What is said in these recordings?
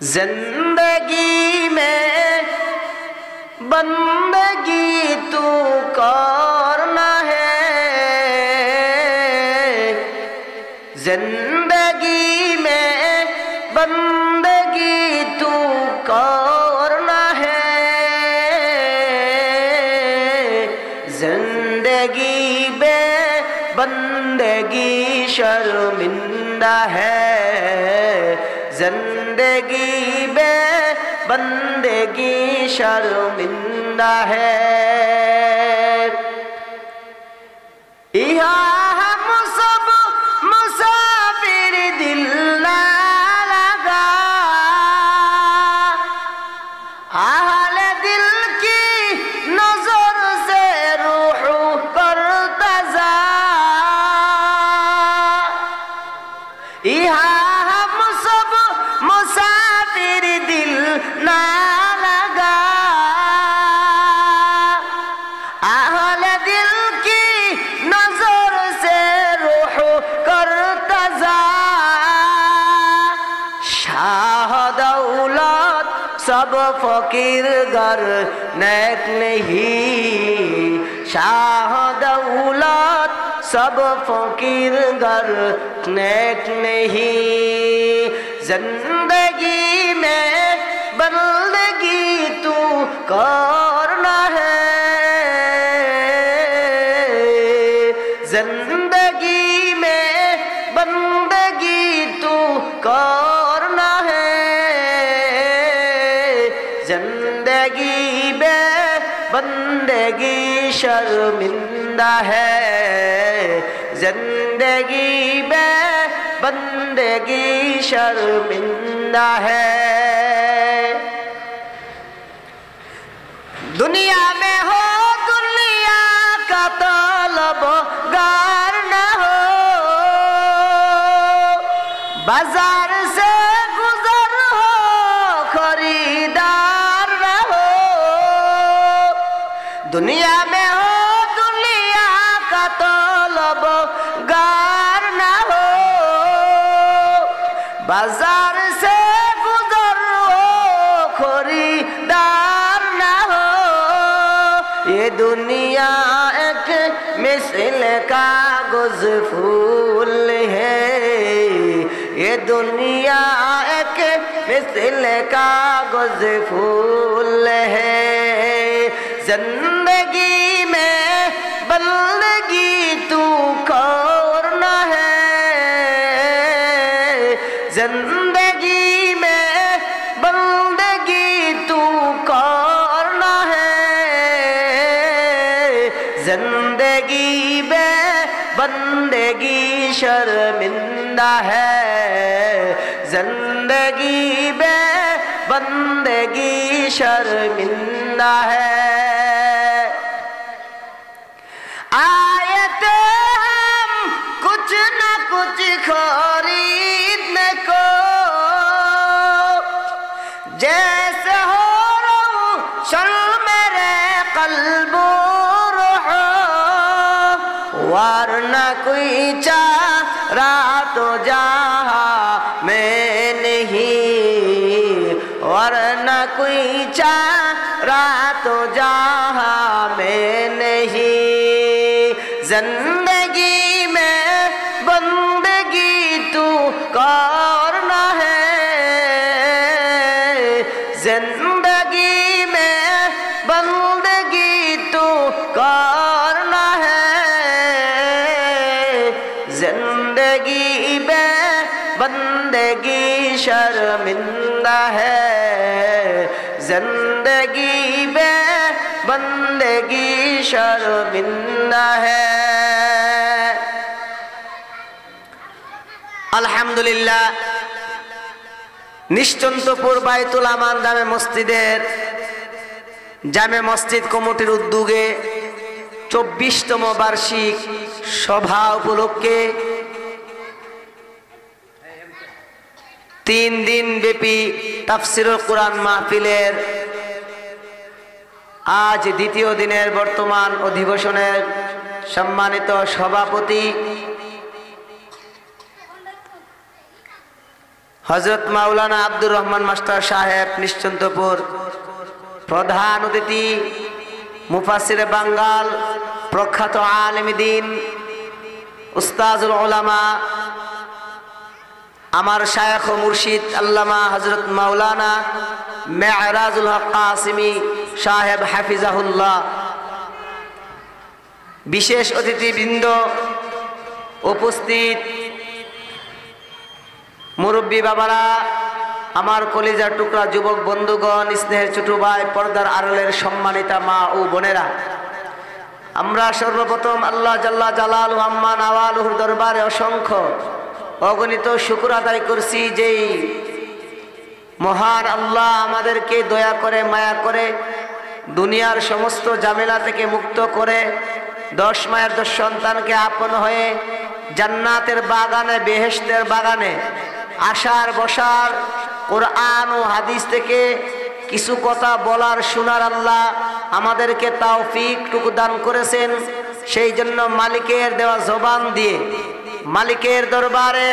जिंदगी में बंदगी तू करना है, जिंदगी में बंदगी तू करना है, जिंदगी में बंदगी शर्मिंदा है, जिंदगी में बंदगी शर्मिंदा है। यहाँ हम सब मुसाफिर दिल ना लगा, आहले दिल की नजर से रूह करता जा। यहाँ हम सब मुसाफिर दिल ना लगा, आहले दिल की नजर से रूह करता जा। शाह दौलत सब फकीर गर नेक नहीं, शाह दौलत सब फकीर गर नेक नहीं, जिंदगी में बंदगी तू करना है, जिंदगी में बंदगी तू करना है, जिंदगी में बंदगी शर्मिंदा है, जिंदगी में बंदगी शर्मिंदा है। दुनिया में हो दुनिया का तलबगार न हो, बाजार से गुजर हो खरीदार न हो। दुनिया में हो दुनिया का तलबगार न हो, बाजार से गुजर हो खरीदार न हो। ये दुनिया एक मिसल कागज फूल है, ये दुनिया एक मिसल कागज फूल है, जिंदगी में बंदगी तू करना है, जिंदगी में बंदगी तू करना है, जिंदगी में बंदगी शर्मिंदा है, जिंदगी में बंदगी शर्मिंदा है। आयते हम कुछ न कुछ खरीदने को, जैसे हो रोशन मेरे कल्बो रूह, वरना कोई चारा तो जहाँ में नहीं, वरना कोई चारा तो जहाँ में नहीं, जिंदगी में बंदगी तू करना है, जिंदगी में बंदगी तू करना है, जिंदगी में बंदगी शर्मिंदा है, जिंदगी में बंदगी शर्मिंदा है। अल्हम्दुलिल्लाह, निश्चন্তপুর বাইতুল আমান জামে মসজিদের জামে মসজিদ কমিটির উদ্যোগে 24তম বার্ষিক সভা উপলক্ষে 3 দিন ব্যাপী তাফসীরুল কুরআন মাহফিলের আজ দ্বিতীয় দিনের বর্তমান অধিবেশনের সম্মানিত সভাপতি হযরত মাওলানা আব্দুর রহমান মাস্টার সাহেব নিশ্চিন্তপুর, প্রধান অতিথি মুফাসসিরে বাঙ্গাল, প্রখ্যাত আলেম দ্বীন, উস্তাজুল উলামা, আমার শায়খ ও মুর্শিদ আল্লামা হযরত মাওলানা মেরাজুল হক কাসিমি সাহেব হাফিজাহুল্লাহ, বিশেষ অতিথিবৃন্দ, উপস্থিত মুরব্বী বাবারা, আমার কলিজার টুকরা যুবক বন্ধুগণ, স্নেহের ছোট ভাই, পর্দার আড়ালের সম্মানিতা মা ও বোনেরা, আমরা সর্বপ্রথম আল্লাহ জাল্লা জালালুহু আম্মা নাওয়ালুহুর দরবারে অসংখ্য অগণিত শুকর আদায় করছি, যেই মহান আল্লাহ আমাদেরকে দয়া করে মায়া করে দুনিয়ার সমস্ত ঝামেলা থেকে মুক্ত করে 10 মায়ের 10 সন্তানকে আপন হয়ে জান্নাতের বাগানে, বেহেশতের বাগানে আসার বসার, কোরআন ও হাদিস থেকে কিছু কথা বলার শোনার আল্লাহ আমাদেরকে তৌফিকটুকু দান করেছেন। সেই জন্য মালিকের দেওয়া জবান দিয়ে মালিকের দরবারে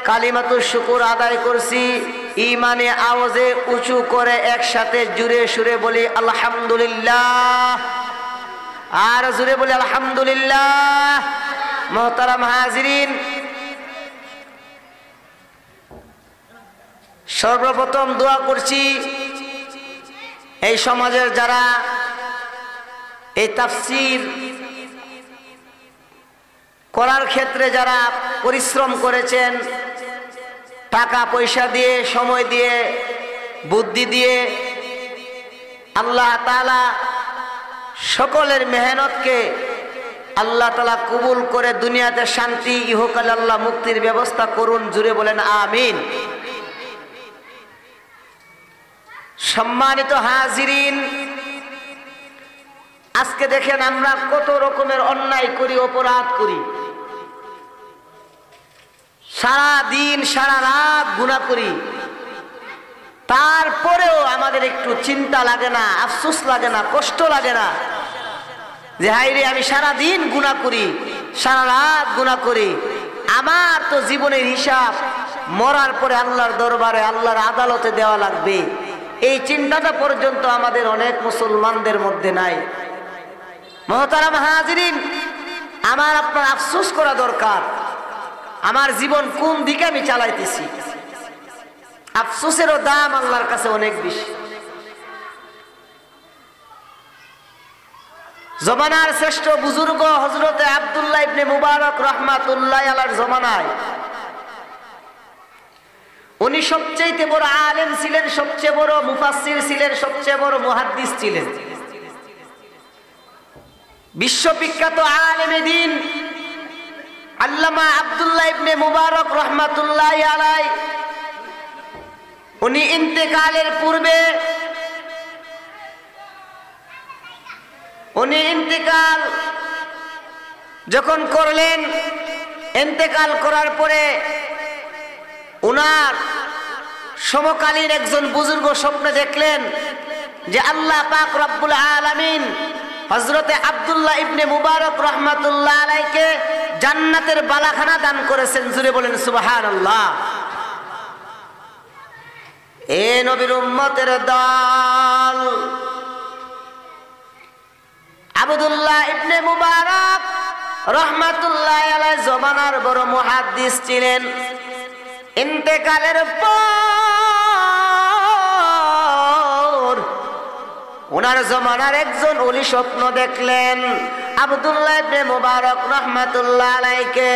কালিমাতুশ শুকর আদায় করছি। ইমানে আওয়াজে উঁচু করে একসাথে জুড়ে সুরে বলি আলহামদুলিল্লাহ, আর জুড়ে বলি আলহামদুলিল্লাহ। মুহতারাম হাজিরিন, সর্বপ্রথম দোয়া করছি এই সমাজের যারা এই তাফসীর করার ক্ষেত্রে যারা পরিশ্রম করেছেন, টাকা পয়সা দিয়ে, সময় দিয়ে, বুদ্ধি দিয়ে, আল্লাহ তাআলা সকলের মেহনতকে আল্লাহ তাআলা কবুল করে দুনিয়াতে শান্তি, ইহকালে আল্লাহ মুক্তির ব্যবস্থা করুন। জুড়ে বলেন আমিন। সম্মানিত হাজিরিন, আজকে দেখেন আমরা কত রকমের অন্যায় করি, অপরাধ করি, সারা দিন সারা রাত গুনাহ করি, তারপরেও আমাদের একটু চিন্তা লাগে না, আফসোস লাগে না, কষ্ট লাগে না যে হায়রে আমি সারা দিন গুনাহ করি, সারা রাত গুনাহ করি, আমার তো জীবনের হিসাব মরার পরে আল্লাহর দরবারে, আল্লাহর আদালতে দেওয়া লাগবে। এই চিন্তাটা পর্যন্ত আমাদের অনেক মুসলমানদের মধ্যে নাই। মুহতারাম হাজিরিন, আমার আপনার আফসোস করা দরকার, আমার জীবন কোন দিকে আমি চালাইতেছি। আফসোসেরও দাম আল্লাহর কাছে অনেক বেশি। জমানার শ্রেষ্ঠ বুজুর্গ হযরতে আব্দুল্লাহ ইবনে মুবারক রাহমাতুল্লাহ আলাইহির জমানায় উনি সবচেয়ে বড় আলেম ছিলেন, সবচেয়ে বড় মুফাসসির ছিলেন, সবচেয়ে বড় মুহাদ্দিস ছিলেন। বিশ্ববিখ্যাত আলেমে দ্বীন আল্লামা আব্দুল্লাহ ইবনে মুবারক রাহমাতুল্লাহ আলাইহি উনি ইন্তেকালের পূর্বে, উনি ইন্তেকাল যখন করলেন, ইন্তেকাল করার পরে উনার সমকালীন একজন বুজুর্গ স্বপ্নে দেখলেন যে আল্লাহ পাক রব্বুল আলামিন হযরতে আব্দুল্লাহ ইবনে মুবারক রাহমাতুল্লাহ আলাইহিকে জান্নাতের বালাখানা দান করেছেন। জুড়ে বলেন সুবহানাল্লাহ। এ নবীর উম্মতের দল, আব্দুল্লাহ ইবনে মুবারক রাহমাতুল্লাহ আলাইহি জমানার বড় মুহাদ্দিস ছিলেন। ইন্তেকালের পর ওনার জমানার একজন ওলি স্বপ্ন দেখলেন আব্দুল্লাহ ইবনে মুবারক রাহমাতুল্লাহ আলাইহিকে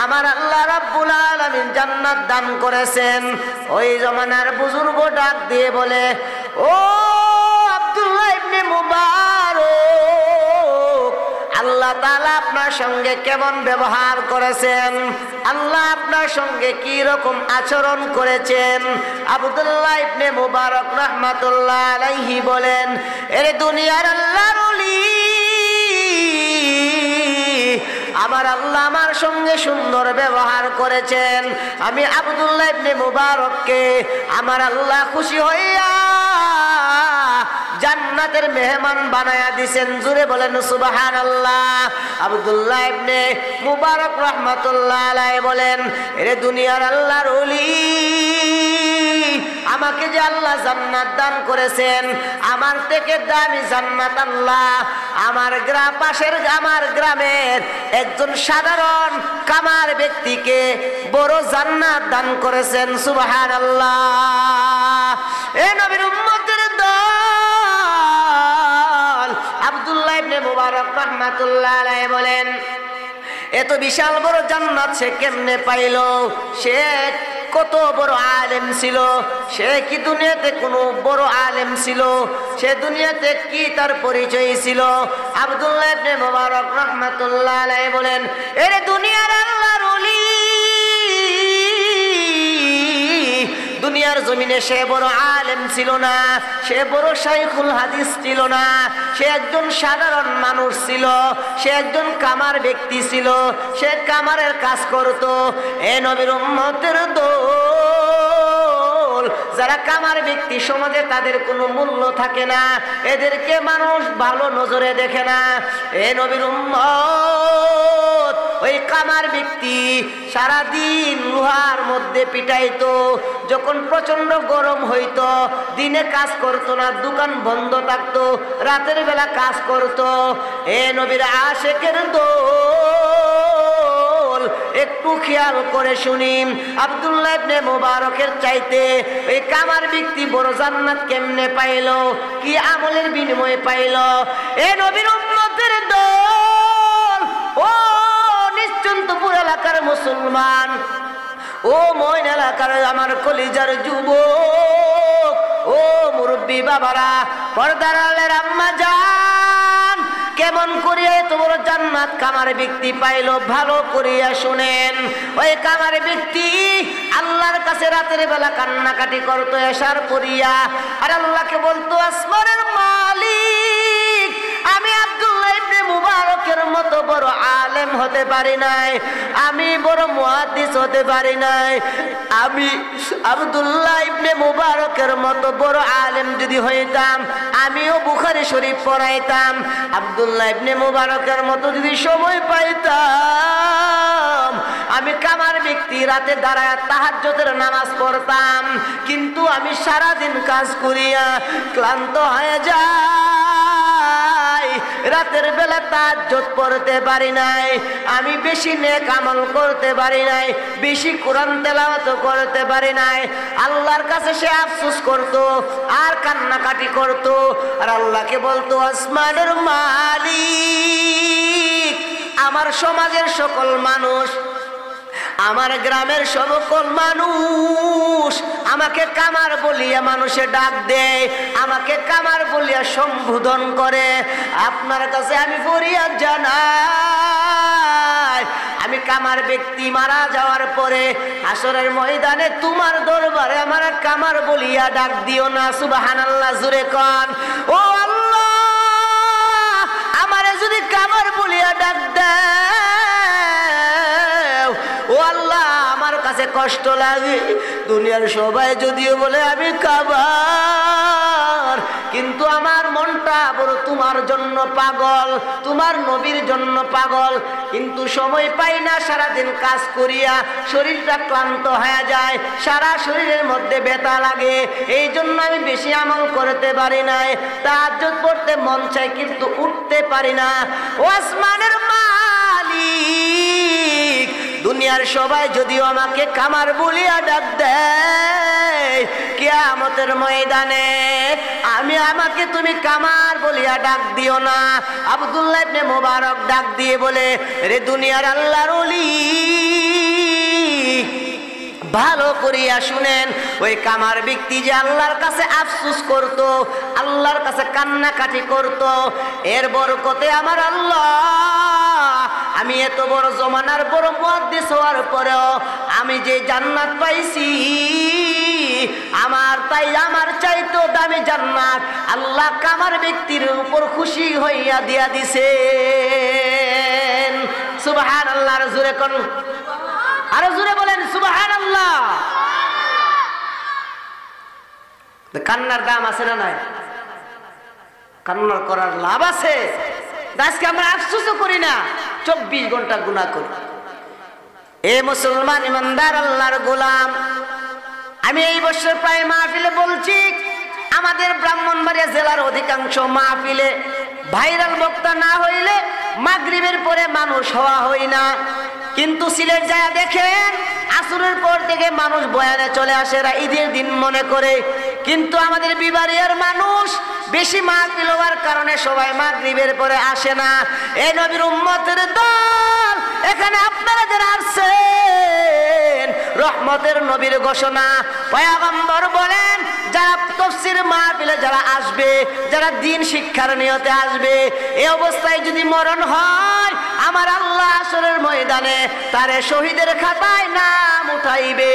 আমার আল্লাহ রাব্বুল আলামিন জান্নাত দান করেছেন। ওই জমানার বুজুর্গ ডাক দিয়ে বলে, ও আব্দুল্লাহ ইবনে মুবারক, আল্লাহ তাআলা আপনার সঙ্গে কেমন ব্যবহার করেছেন, আল্লাহ আপনার সঙ্গে কি রকম আচরণ করেছেন? আব্দুল্লাহ ইবনে মুবারক রাহমাতুল্লাহ আলাইহি বলেন, এর দুনিয়ার আল্লাহর ওলি, আমার আল্লাহ আমার সঙ্গে সুন্দর ব্যবহার করেছেন। আমি আব্দুল্লাহ ইবনে মুবারককে আমার আল্লাহ খুশি হইয়া জান্নাতের মেহমান বানায়া দিবেন। জুরে বলেন সুবহানাল্লাহ। আব্দুল্লাহ ইবনে মুবারক রাহমাতুল্লাহ আলাইহি বলেন, এরে দুনিয়ার আল্লাহর ওলি, আমাকে যে আল্লাহ জান্নাত দান করেছেন, আমার থেকে দামি জান্নাত আল্লাহ আমার আমার গ্রামের একজন সাধারণ কামার ব্যক্তিকে বড় জান্নাত দান করেছেন। সুবহানাল্লাহ। এ নবীর উম্মতের দল আব্দুল্লাহ ইবনে মুবারক রাহমাতুল্লাহ আলাইহি বলেন, এত বিশাল বড় জান্নাত সে কেমনে পাইল? সে কত বড় আলেম ছিল? সে কি দুনিয়াতে কোনো বড় আলেম ছিল? সে দুনিয়াতে কি তার পরিচয় ছিল? আব্দুল্লাহ ইবনে মুবারক রাহমাতুল্লাহ আলাইহি বলেন, এরে দুনিয়ার আল্লাহর ওলি, দুনিয়ার জমিনে সে বড় আলেম ছিল না, সে বড় শাইখুল হাদিস ছিল না, সে একজন সাধারণ মানুষ ছিল, সে একজন কামার ব্যক্তি ছিল, সে কামারের কাজ করত। এ নবীর উম্মতের দল, যারা কামার ব্যক্তি সমাজে তাদের কোনো মূল্য থাকে না, এদেরকে মানুষ ভালো নজরে দেখে না। এ নবীর উম্মত, ওই কামার ব্যক্তি সারাদিন লোহার মধ্যে পিটাইতো, যখন প্রচন্ড গরম হইতো দিনে কাজ করতো না, দোকান বন্ধ থাকতো, রাতের বেলা কাজ করতো। এ নবীর আশেকের দল, একটু খেয়াল করে শুনি, আব্দুল্লাহ ইবনে মুবারকের চাইতে এই কামার ব্যক্তি বড় জান্নাত কেমনে পাইলো? কি আমলের বিনিময়ে পাইলো? এ নবীর উম্মতের দল, ও নিশ্চিন্তপুর এলাকার মুসলমান, ও ময়না এলাকার আমার কলিজার যুবক, ও মুরব্বী বাবারা, পর্দার আড়ালের আম্মা জান, কেমন করিয়া এত বড় জান্নাত কামার ব্যক্তি পাইল? ভালো করিয়া শুনেন। ওই কামার ব্যক্তি আল্লাহর কাছে রাতের বেলা কান্নাকাটি করতো এশার করিয়া, আর আল্লাহকে বলতো, আসমানের মালিক, আমি আব্দুল্লাহ ইবনে মুবারকের মতো বড় আলেম হতে পারি নাই, আমি বড় মুহাদ্দিস হতে পারি নাই, আমি আব্দুল্লাহ ইবনে মুবারকের মতো বড় আলেম যদি হইতাম আমিও বুখারী শরীফ পড়াইতাম, আব্দুল্লাহ ইবনে মুবারকের মতো যদি সময় পাইতাম আমি কামার ব্যক্তি রাতে দাঁড়ায় তাহাজ্জুদের নামাজ পড়তাম। কিন্তু আমি সারাদিন কাজ করিয়া ক্লান্ত হয়ে যাই, রাতের বেলা তাহাজ্জুদ পড়তে পারি নাই, আমি বেশি নেক আমল করতে পারি নাই, বেশি কোরআন তেলাওয়াত করতে পারি নাই। আল্লাহর কাছে সে আফসোস করত আর কান্নাকাটি করত, আর আল্লাহকে বলতো, আসমানের মালিক, আমার সমাজের সকল মানুষ, আমার গ্রামের সকল মানুষ আমাকে কামার বলিয়া মানুষে ডাক দেয়, আমাকে কামার বলিয়া সম্বোধন করে। আপনার কাছে আমি ফরিয়াদ জানাই, আমি কামার ব্যক্তি মারা যাওয়ার পরে হাসরের ময়দানে তোমার দরবারে আমার কামার বলিয়া ডাক দিও না। সুবহানাল্লাহ, জোরে কন। ও আল্লাহ, আমারে যদি কামার বলিয়া ডাক দেও, ও আল্লাহ, আমার কাছে কষ্ট লাগে। দুনিয়ার সবাই যদিও বলে আমি কামার, কিন্তু আমার মনটা বড় তোমার জন্য পাগল, তোমার নবীর জন্য পাগল। কিন্তু সময় পাই না, সারাদিন কাজ করিয়া শরীরটা ক্লান্ত হয়ে যায়, সারা শরীরের মধ্যে ব্যথা লাগে, এই জন্য আমি বেশি আমল করতে পারি নাই। তাহাজ্জুদ পড়তে মন চাই কিন্তু উঠতে পারি না। ও আসমানের মালিক, দুনিয়ার সবাই যদিও আমাকে কামার বলিয়া ডাক দেয়, কিয়ামতের ময়দানে আমাকে তুমি কামার বলিয়া ডাক দিও না। আব্দুল্লাহ ইবনে মুবারক ডাক দিয়ে বলে, রে দুনিয়ার আল্লাহর ওলি, ভালো করিয়া শুনেন, ওই কামার ব্যক্তি যে আল্লাহর কাছে আফসোস করত, আল্লাহর কাছে কান্নাকাটি করত, এর বরকতে আমার আল্লাহ, আমি এত বড় জমানার বড় মুহাদ্দিস হওয়ার পরেও আমি যে জান্নাত পাইছি, আমার চাইতো দামি জান্নাত আল্লাহ কামার ব্যক্তির উপর খুশি হইয়া দিয়া দিছেন। সুবহানাল্লাহ, আর জোরে কোন, আরো জোরে বলেন সুবহানাল্লাহ। কান্নার দাম আছে না নাই? কান্নার করার লাভ আছে। আজকে আমরা আফসোসও করি না, 24 ঘন্টা গুনাহ করি। এ মুসলমান ইমানদার আল্লাহর গোলাম, আমি এই বছর প্রায় মাহফিলে বলছি, আমাদের ব্রাহ্মণবাড়িয়া জেলার অধিকাংশ মাহফিলে ভাইরাল বক্তা না হইলে মাগরিবের পরে মানুষ হওয়া হয় না। কিন্তু সিলেট যায় দেখেন, আসরের পর থেকে মানুষ বয়ানে চলে আসে, এরা ঈদের দিন মনে করে। কিন্তু আমাদের বিবাড়িয়ার মানুষ বেশি মাহফিল হওয়ার কারণে সবাই মাগরিবের পরে আসে না। এই নবীর উম্মতের দল, এখানে আপনারা যারা আসছেন, রহমতের নবীর ঘোষণা, পয়গম্বর বলেন যারা তাফসীর মাহফিলে যারা আসবে, যারা দ্বীন শিক্ষার নিয়তে আসবে, এই অবস্থায় যদি মরণ হয়, আমার আল্লাহ আসরের ময়দানে তারে শহীদের খাতায় নাম উঠাইবে।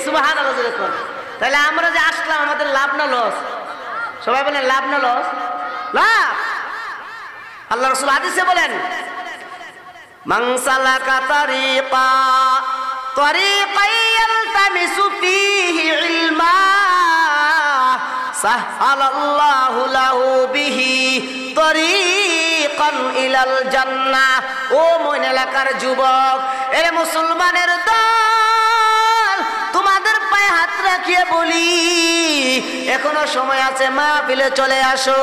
সুবহানাল্লাহ। তাহলে আমরা যে আসলাম, আমাদের লাভ না লস? সবাই বলেন লাভ না লস? লাভ। আল্লাহ রাসূল হাদিসে বলেন, মান সালাকা তারিকান ইয়ালতামিসু ফীহি ইলমা সাহহালাল্লাহু লাহু বিহি তারিকান ইলাল জান্নাহ। ও মইন এলাকার যুবক, এ মুসলমানের দল, তোমাদের পায়ে হাত রাখিয়ে বলি, এখনো সময় আছে, মাহফিলে চলে আসো।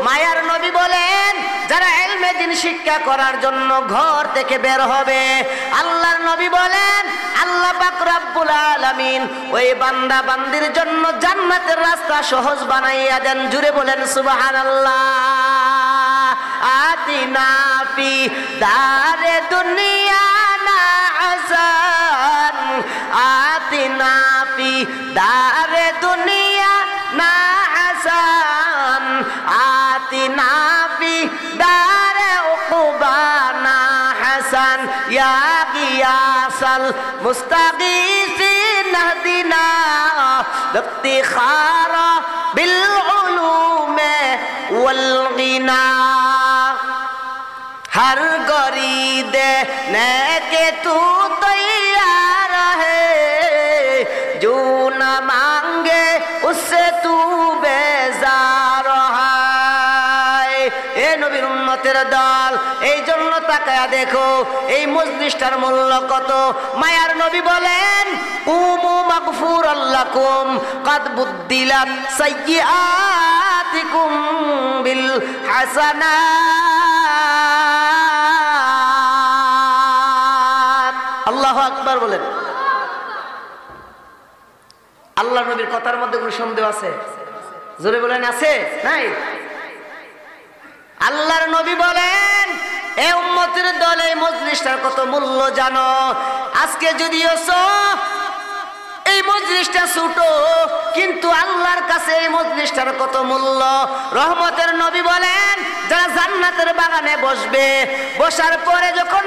মায়ার নবী বলেন যারা ইলমে দ্বীন শিক্ষা করার জন্য ঘর থেকে বের হবে, আল্লাহর নবী বলেন আল্লাহ পাক রব্বুল আলামিন ওই বান্দা বান্দির জন্য জান্নাতের রাস্তা সহজ বানাইয়া দেন। জুড়ে বলেন সুবহানাল্লাহ। আতিনা ফি দারে দুনিয়া না হাসান, আতিনা ফি দারে দুনিয়া না হাসান, আতিনা ফি দারে উকুবা না হাসান, ইয়া গিয়াসাল মুস্তাগীসিন নাহদিনা ইফতিখারা বিল উলুমে ওয়াল গিনা। हर गरी देने के तू तैयार है, जो न मांगे उससे तू बेजार है। ए नबीर उम्मतेर दल, এই জন্য তাকায়া দেখো এই মজলিসটার মূল্য কত। মায়ার নবী বলেন কুমু মাগফুরাল লাকুম কাদ বুদ্দিলাত সাইয়্যাতিকুম বিল হাসানাত। আল্লাহু আকবার বলেন। আল্লাহ নবীর কথার মধ্যে কোনো সন্দেহ আছে? জোরে বলেন আছে? নাই? আল্লাহর নবী বলেন এ উম্মতের দল, এই মজলিসটার কত মূল্য জানো? আজকে যদিও এই মজলিসটা ছোট, কিন্তু আল্লাহর কাছে এই মজলিসটার কত মূল্য। রহমতের নবী বলেন যারা জান্নাতের বাগানে বসবে, বসার পরে যখন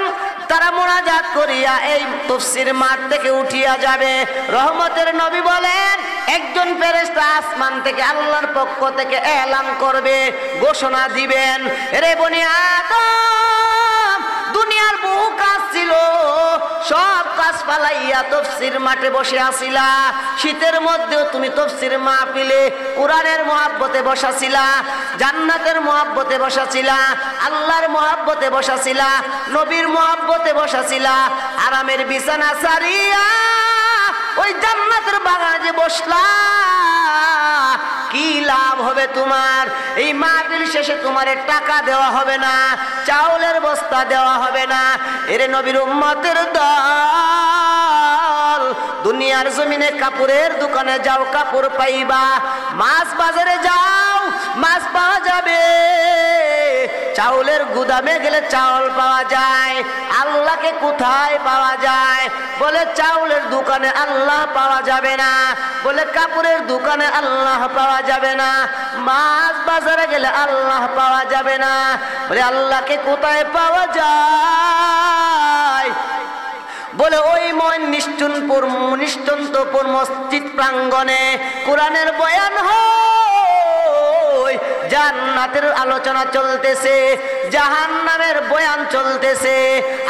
তারা মুনাজাত করিয়া এই তাফসীর মাঠ থেকে উঠিয়া যাবে, রহমতের নবী বলেন একজন ফেরেশতা আসমান থেকে আল্লাহর পক্ষ থেকে এলান করবে, ঘোষণা দিবেন, রে বনি আদম, দুনিয়ার বহু কাজ ছিল, সব কাজ পালাইয়া তাফসীর মাঠে বসে আছিলা। শীতের মধ্যেও তুমি তাফসীর মাহফিলে কোরআনের মহব্বতে বসাছিলা, জান্নাতের মহব্বতে বসাছিলা, আল্লাহর মহব্বতে বসাছিলা, নবীর মহব্বতে বসাছিলা। আরামের বিছানা সারিয়া ওই জান্নাতের বাগানে যে বসলা, কি লাভ হবে তোমার? এই মাহফিল শেষে তোমার টাকা দেওয়া হবে না, চাউলের বস্তা দেওয়া হবে না। এরে নবীর উম্মতের দল, দুনিয়ার জমিনে কাপড়ের দোকানে যাও, কাপড় পাইবা। মাছ বাজারে যাও, মাছ পাওয়া যাবে। চাউলের গুদামে গেলে চাউল পাওয়া যায়। আল্লাহকে কোথায় পাওয়া যায়? বলে চাউলের দোকানে আল্লাহ পাওয়া যাবে না, বলে কাপড়ের দোকানে আল্লাহ পাওয়া যাবে না, মাছ বাজারে গেলে আল্লাহ পাওয়া যাবে না। বলে আল্লাহকে কোথায় পাওয়া যায়? বলে ওই নিশ্চিন্তপুর মসজিদ প্রাঙ্গণে কোরআনের বয়ান হয়, জান্নাতের আলোচনা চলতেছে, জাহান্নামের বয়ান চলতেছে,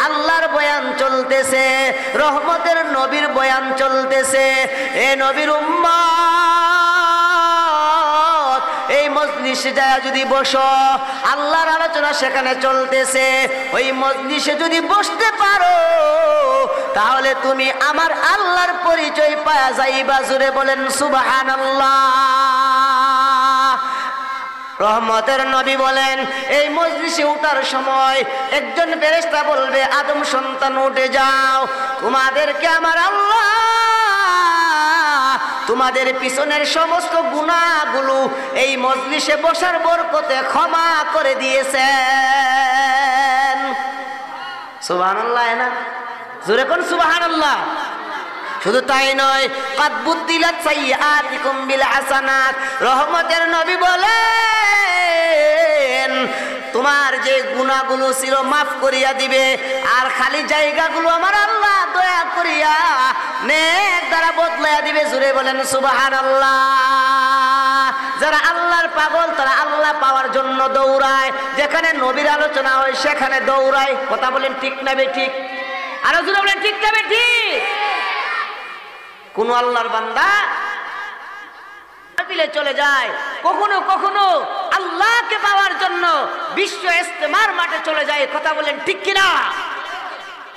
আল্লাহর বয়ান চলতেছে, রহমতের নবীর বয়ান চলতেছে। এ নবীর উম্মত, এই মজলিসে যায় যদি বসো, আল্লাহর আলোচনা সেখানে চলতেছে, ওই মজলিসে যদি বসতে পারো, তাহলে তুমি আমার আল্লাহর পরিচয় পাওয়া যাইবা। জোরে বলেন সুবহানাল্লাহ। রহমতের নবী বলেন, এই মজলিসে উঠার সময় একজন ফেরেশতা বলবে, আদম সন্তান উঠে যাও, তোমাদেরকে আমার আল্লাহ তোমাদের পিছনের সমস্ত গুনাহগুলো এই মজলিসে বসার বরকতে ক্ষমা করে দিয়েছেন। সুবহানাল্লাহ না? জোরে কোন সুবহানাল্লাহ। শুধু তাই নয়, কাদ বুদ্দিলাত সাইয়্যাতিকুম বিল হাসানাত, রহমতের নবী বলেন তোমার যে গুনাহগুলো ছিল মাফ করিয়া দিবে, আর খালি জায়গাগুলো আমার আল্লাহ দয়া করিয়া নেক দ্বারা বদলাইয়া দিবে। জুড়ে বলেন সুবহানাল্লাহ। যারা আল্লাহর পাগল তারা আল্লাহ পাওয়ার জন্য দৌড়ায়, যেখানে নবীর আলোচনা হয় সেখানে দৌড়ায়। কথা বলেন ঠিক না বেঠিক? আরো জোরে বলেন ঠিক না বেঠিক? কোন আল্লাহর বান্দা চলে যায়, কখনো কখনো আল্লাহকে পাওয়ার জন্য বিশ্ব ইস্তেমার মাঠে চলে যায়। কথা বলেন ঠিক কিনা?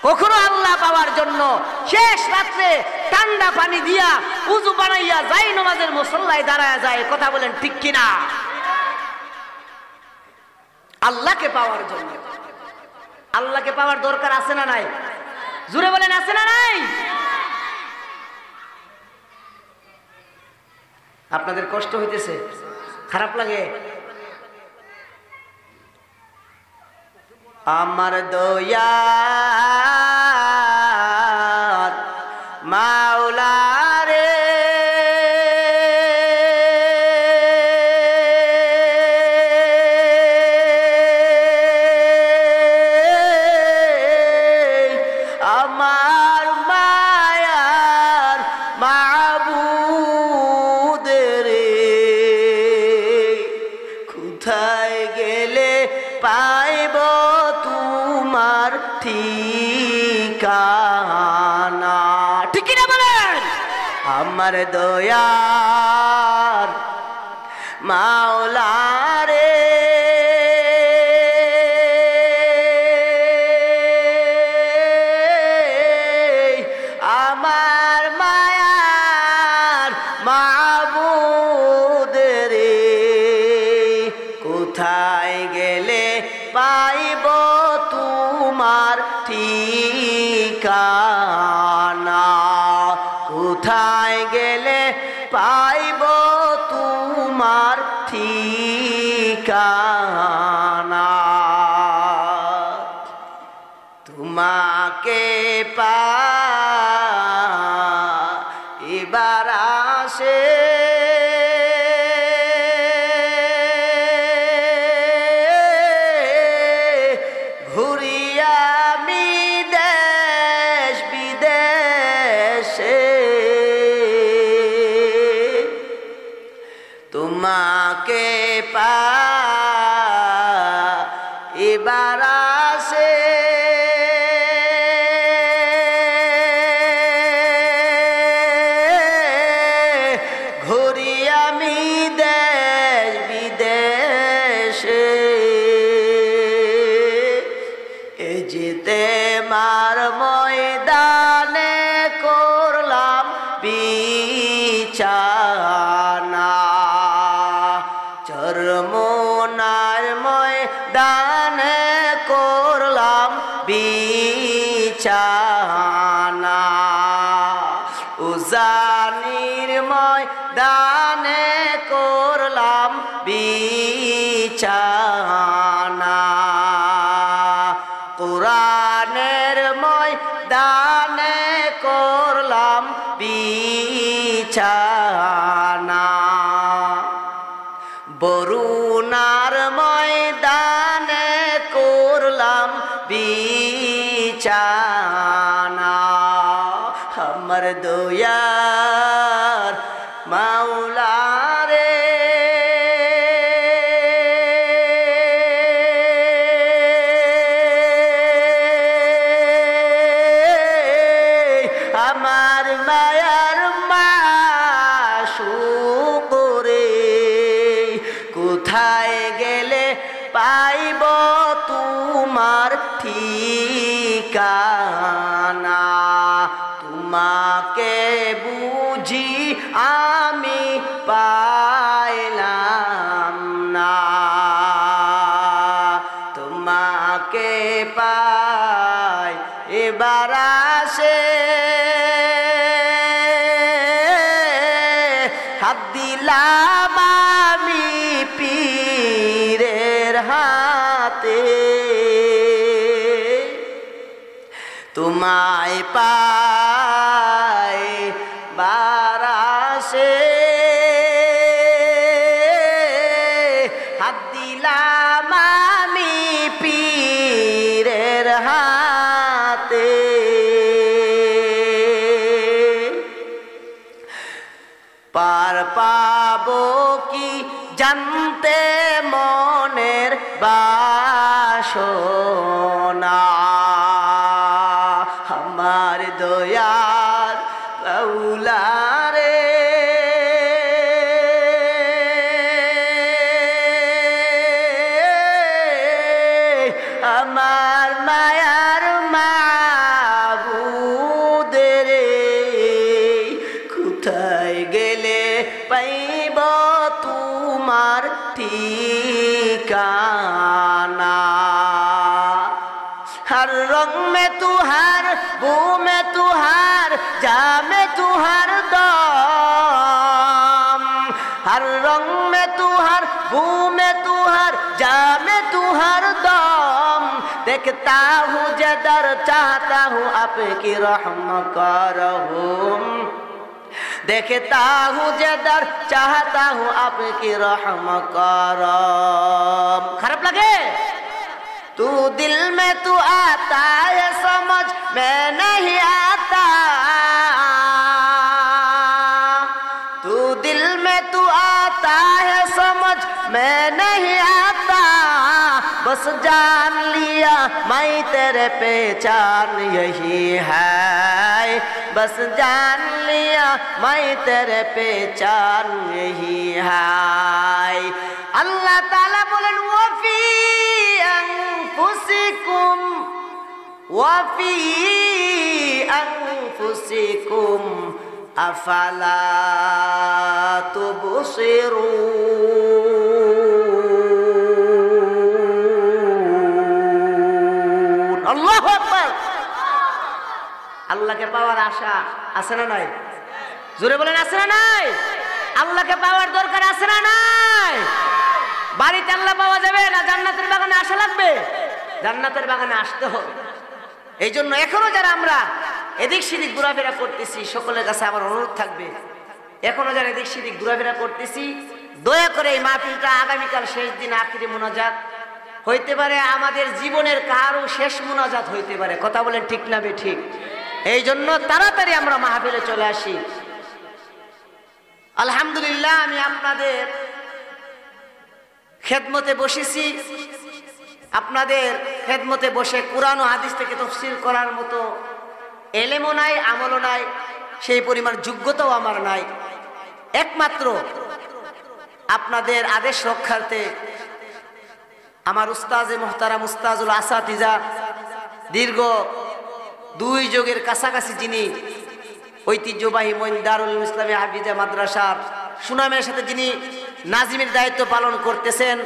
কখনো আল্লাহ পাওয়ার জন্য শেষ রাত্রে ঠান্ডা পানি দিয়া উযু বানাইয়া যাই নামাজের মুসল্লায় দাঁড়ায় যায়। কথা বলেন ঠিক কিনা? আল্লাহকে পাওয়ার জন্য। আল্লাহকে পাওয়ার দরকার আছে না নাই? জোরে বলেন আছে না নাই? আপনাদের কষ্ট হইতেছে? খারাপ লাগে? আমার দয়ার মাওলা রে, আমার মায়ার মাবুদ রে, কোথায় গেলে পাইব তোমার ঠিকানা? ঠিক না বলেন? আমার দয়ার মাওলা রে, আমার মায়ার মাবুদ রে, কোথায় গেলে পাইব তোমার ঠিকানা? কোথায় গেলে পাইব তোমার ঠিকানা? তোমাকে পাইবার আসে তোমাকে পাইবার আসে ঘুরি আমি দেশ বিদেশে, এ যেতে মার ময়দানে করলাম বিছানা, চরমোনার ময়দানে করলাম বিছানা, উজানির ময়দানে করলাম বিছানা, কোরআনের ময়দানে করলাম বিছানা, বরুণার ময়দানে করলাম বিছানা, আমার দয়ার মাওলা রে, আমার মায়ার মাসুক রে, কোথায় গেলে পাইব তোমার ঠিকানা? তোমাকে বুঝি আমি পাইলাম না, তোমাকে পাই এবার আসে হাত দিলাম আমি পীরের হাতে, তোমায় পাই বারাসে হাত দিলাম আমি পীরের হাতে, পার পাবো কি জানতে মনের বাসনা, আমার দয়ার মাওলা রে আমার মায়ার মাবুদ রে, কোথায় গেলে পাইব তোমার ঠিকানা, हर रंग में तुहार बू में तुहार जा में तुहार दम, हर रंग में तुहार बू में तुहार जा में तुहार दम, देखता हूँ जदर चाहता हूँ आपकी रहमत करहूँ, देखता हूँ जदर चाहता हूँ आपकी रहमत करम। खराब लगे तू दिल में तू आता है समझ मैं नहीं आता, तू दिल में तू आता है समझ मैं नहीं आता, बस जान लिया मैं तेरे पहचान यही है, बस जान लिया मैं तेरे पहचान यही है। अल्लाह ताला बोलेन वफी أنفسكم وفي أنفسكم أفلا تبصرون। الله أكبر। আল্লাহকে পাওয়ার আশা আছে না নাই? জোরে বলেন আছে না নাই? আল্লাহকে পাওয়ার দরকার আছে না নাই? বাড়িতে আল্লাহ পাওয়া যাবে না, জান্নাতের বাগানে আসা লাগবে, জান্নাতের বাগানে আসতে হবে। এই জন্য এখনো যারা আমরা এদিক সেদিক ঘোরাফেরা করতেছি, সকলের কাছে আমার অনুরোধ থাকবে, এখনো যারা এদিক সেদিক ঘোরাফেরা করতেছি, দয়া করে এই মাহফিলটা আগামীকাল শেষ দিন আখিরি মুনাজাত হইতে পারে, আমাদের জীবনের কারো শেষ মুনাজাত হইতে পারে। কথা বলেন ঠিক না বে ঠিক? এই জন্য তাড়াতাড়ি আমরা মাহফিলে চলে আসি। আলহামদুলিল্লাহ, আমি আপনাদের খেদমতে বসেছি, আপনাদের খেদমতে বসে কোরআন ও হাদিস থেকে তাফসীর করার মতো এলেমও নাই, আমলও নাই, সেই পরিমাণ যোগ্যতাও আমার নাই। একমাত্র আপনাদের আদেশ রক্ষার্থে আমার উস্তাজে মুহতারাম উস্তাজুল আসাতিজা, দীর্ঘ 2 যুগের কাছাকাছি যিনি ঐতিহ্যবাহী মঈন দারুল ইসলামী হাফিজা মাদ্রাসার সুনামের সাথে যিনি নাজিমের দায়িত্ব পালন করতেছেন,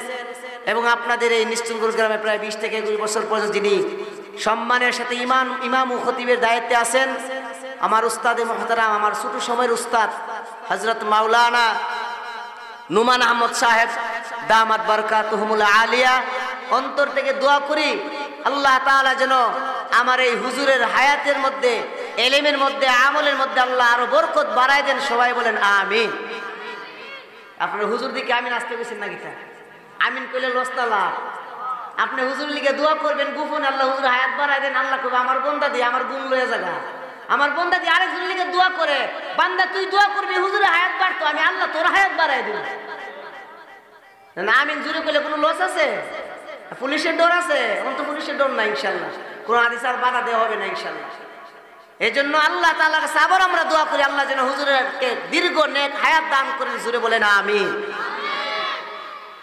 এবং আপনাদের এই নিশ্চিন্তপুর গ্রামে প্রায় 20 থেকে 21 বছর পর্যন্ত যিনি সম্মানের সাথে ইমাম ও খতিবের দায়িত্বে আছেন, আমার উস্তাদে মুহতারাম, আমার ছোট সময়ের উস্তাদ হযরত মাওলানা নুমান আহমদ সাহেব দামাত বারকাতুহুমুল আলিয়া, অন্তর থেকে দোয়া করি আল্লাহ তাআলা যেন আমার এই হুজুরের হায়াতের মধ্যে, এলেমের মধ্যে, আমলের মধ্যে আল্লাহ আরো বরকত বাড়ায় দেন। সবাই বলেন আমিন। আপনার হুজুর দিকে আমিন আসতে গেছেন নাকি? তা আমিন কইলে লস্তা লাভ। আপনি হুজুর লিগে দোয়া করবেন গোপনে, আল্লাহ হুজুর হায়াত বাড়ায় দেন, আল্লাহ কবে আমার বন্দা দিয়ে আমার গুণ লয়ে যাগা, আমার বন্দা দিয়ে আরেকজন লিগে দোয়া করে, বান্দা তুই দোয়া করবি হুজুরের হায়াত বাড়তো, আমি আল্লাহ তোর হায়াত বাড়ায় দিব না। আমিন জুড়ে কইলে কোনো লস আছে? পুলিশের ডর আছে? এখন তো পুলিশের ডর নাই ইনশাল্লাহ, কোন হাদিস আর বাধা দেওয়া হবে না ইনশাল্লাহ। এই জন্য আল্লাহ তাআলার কাছে আবার আমরা দোয়া করি, আল্লাহ যেন হুজুরকে দীর্ঘ নেক হায়াত দান করেন। জুড়ে বলেন আমিন।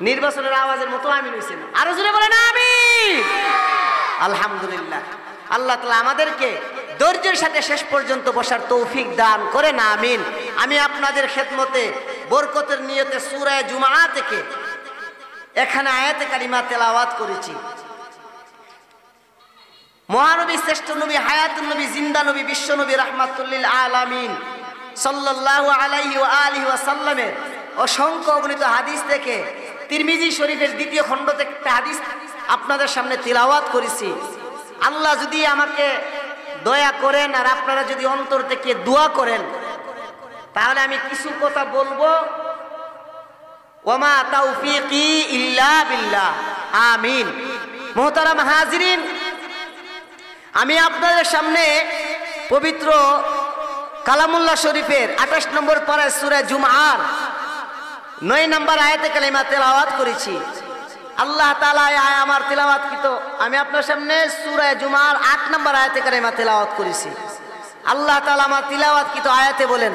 নির্বাচনের আওয়াজের মতো আমিন হইছে না, আরো জুড়ে বলেন আমিন। আলহামদুলিল্লাহ, আল্লাহ তাআলা আমাদেরকে ধৈর্যের সাথে শেষ পর্যন্ত বসার তৌফিক দান করেন, আমিন। আমি আপনাদের খেদমতে বরকতের নিয়তে সূরা জুমআ থেকে এখানে আয়াতে কারিমা তেলাওয়াত করেছি। মহানবী, শ্রেষ্ঠ নবী, হায়াতুন নবী, জিন্দা নবী, বিশ্ব নবী, রাহমাতুল লিল আলামিন সাল্লাল্লাহু আলাইহি ওয়া আলিহি ওয়া সাল্লামের অসংখ্য অগণিত হাদিস থেকে তিরমিজি শরীফের 2য় খণ্ড থেকে একটা হাদিস আপনাদের সামনে তিলাওয়াত করেছি। আল্লাহ যদি আমাকে দয়া করেন আর আপনারা যদি অন্তর থেকে দোয়া করেন, তাহলে আমি কিছু কথা বলবো। ওয়ামা তাওফীকি ইল্লা বিল্লাহ, আমিন। মুহতারাম হাজিরিন, আমি আপনাদের সামনে পবিত্র কালামুল্লাহ শরীফের 28 নম্বর পারায় সূরা জুমআর 9 নম্বর আয়াতে কালিমা তেলাওয়াত করেছি। আল্লাহ তাআলা আমার তেলাওয়াতকৃত আমি আপনার সামনে সূরা জুমআর 8 নম্বর আয়াতে কালিমা তেলাওয়াত করেছি। আল্লাহ তাআলা আমার তেলাওয়াতকৃত আয়াতে বলেন,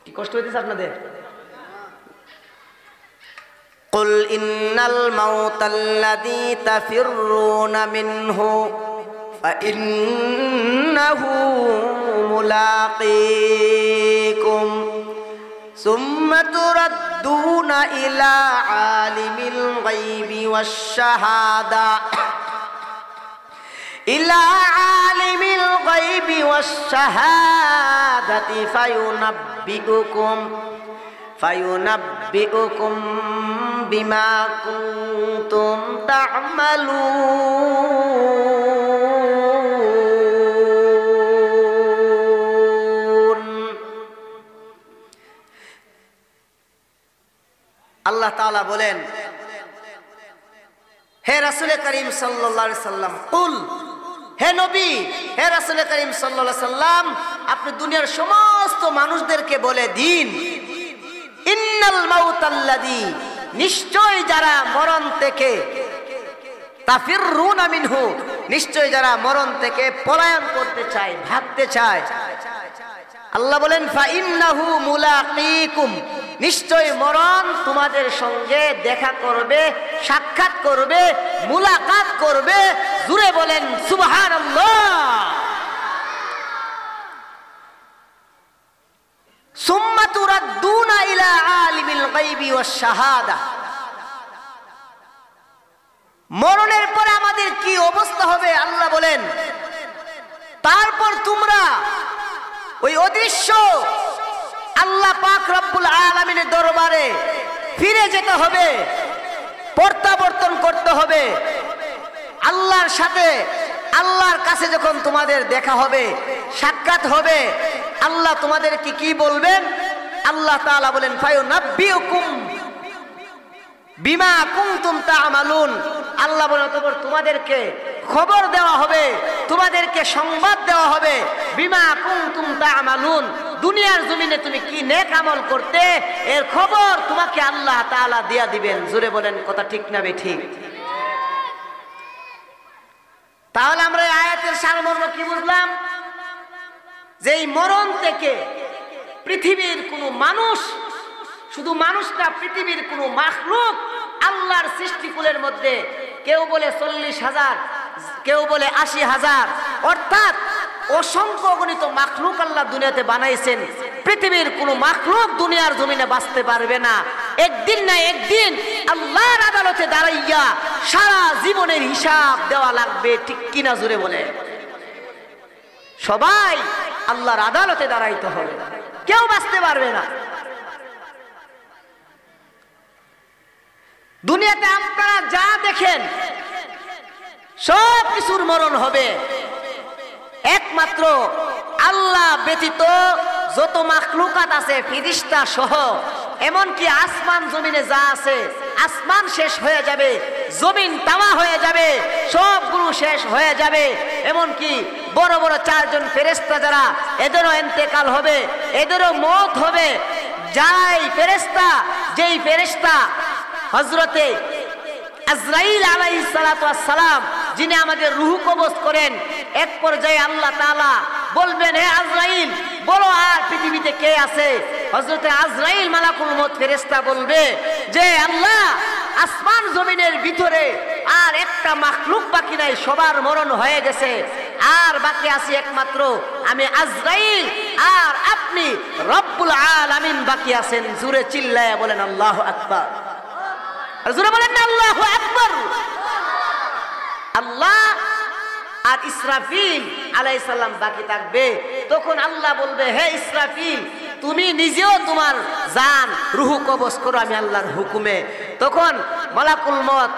কি কষ্ট হইতেছে আপনাদের? قل إن الموت الذي تفرون منه فإنه ملاقيكم ثم تردون إلى عالم الغيب والشهادة فينبئكم بما كنتم تعملون। আল্লাহ তাআলা বলেন, হে রাসূল করিম সাল্লাল্লাহু আলাইহি সাল্লাম, কুল, হে নবী, হে রাসূল করিম সাল্লাল্লাহু আলাইহি সাল্লাম, আপনি দুনিয়ার সমস্ত মানুষদেরকে বলে দিন, ইন্নাল মাউতাল্লাযী, নিশ্চয় যারা মরণ থেকে, তাফিরুনা মিনহু, নিশ্চয় যারা মরণ থেকে পলায়ন করতে চায়, ভাগতে চায়, আল্লাহ বলেন ফাইন্নাহু মুলাকীকুম, নিশ্চয় মরণ তোমাদের সঙ্গে দেখা করবে, সাক্ষাৎ করবে, মুলাকাত করবে। জুড়ে বলেন সুবহানাল্লাহ। সুম্মা তুরাদ্দুনা ইলা আলিমিল গায়বি ওয়াশ শাহাদা, মরণের পরে আমাদের কি অবস্থা হবে আল্লাহ বলেন, তারপর তোমরা ওই অদৃশ্য আল্লাহ পাক রব্বুল আলামিনের দরবারে ফিরে যেতে হবে, প্রত্যাবর্তন করতে হবে। আল্লাহর সাথে, আল্লাহর কাছে যখন তোমাদের দেখা হবে, সাক্ষাৎ হবে, আল্লাহ তোমাদেরকে কি বলবেন? আল্লাহ তাআলা বলেন ফায়ুনাব্বিউকুম বিমা কুনতুম তা'মালুন, আল্লাহ বলেন অতঃপর তোমাদেরকে খবর দেওয়া হবে, তোমাদেরকে সংবাদ দেওয়া হবে, বিমা কুনতুম তা'মালুন, দুনিয়ার জমিনে তুমি কি নেক আমল করতে, এর খবর তোমাকে আল্লাহ তাআলা দিয়া দিবেন। জোরে বলেন কথা ঠিক না বেঠিক? তাহলে আমরা এই আয়াতের সারমর্ম কি বুঝলাম? যে এই মরণ থেকে পৃথিবীর কোনো মানুষ, শুধু মানুষ না, পৃথিবীর কোনো মাখলুক আল্লাহর সৃষ্টিকুলের মধ্যে, কেউ বলে 40,000, কেউ বলে 80,000, অর্থাৎ অসংখ্য গণিত মাখলুক আল্লাহ দুনিয়াতে বানাইছেন। পৃথিবীর কোনো মাখলুক দুনিয়ার জমিনে বাঁচতে পারবে না। একদিন না একদিন আল্লাহর আদালতে দাঁড়াইয়া সারা জীবনের হিসাব দেওয়া লাগবে, ঠিক কিনা? জুড়ে বলে সবাই আল্লাহর আদালতে দাঁড়াইতে হবে, কেউ বাঁচতে পারবে না। দুনিয়াতে আপনারা যা দেখেন সব কিছুর মরণ হবে, একমাত্র আল্লাহ ব্যতীত যত মাখলুকাত আছে, ফেরেশতা সহ, এমনকি আসমান জমিনে যা আছে, আসমান শেষ হয়ে যাবে, জমিন তামা হয়ে যাবে, সবগুলো শেষ হয়ে যাবে। এমনকি বড় বড় 4 জন ফেরেশতা যারা, এদেরও ইন্তেকাল হবে, এদেরও মওত হবে। যেই ফেরেশতা হযরতে আজরাইল আলাইহিস সালাতু ওয়াস সালাম, যিনি আমাদের রূহ কবজ করেন, এক পর্যায়ে আল্লাহ তাআলা বলবেন, হে আজরাইল বলো আর পৃথিবীতে কে আছে? হযরতে আজরাইল মালাকুল মউত ফেরেশতা বলবে যে আল্লাহ, আসমান জমিনের ভিতরে আর একটা মাখলুক বাকি নাই, সবার মরণ হয়ে গেছে। আর বাকি আছি একমাত্র আমি আজরাইল, আর আপনি রব্বুল আলামিন বাকি আছেন। জোরে চিল্লায়া বলেন আল্লাহু আকবার। আর জোরে বলেন না আল্লাহু আকবার। আল্লাহ আর ইসরাফিল আলাইহিস সালাম বাকি থাকবে। তখন আল্লাহ বলবে, হে ইসরাফিল, তুমি নিজেও তোমার জান রূহ কবজ করো আমি আল্লাহর হুকুমে। তখন মালাকুল মউত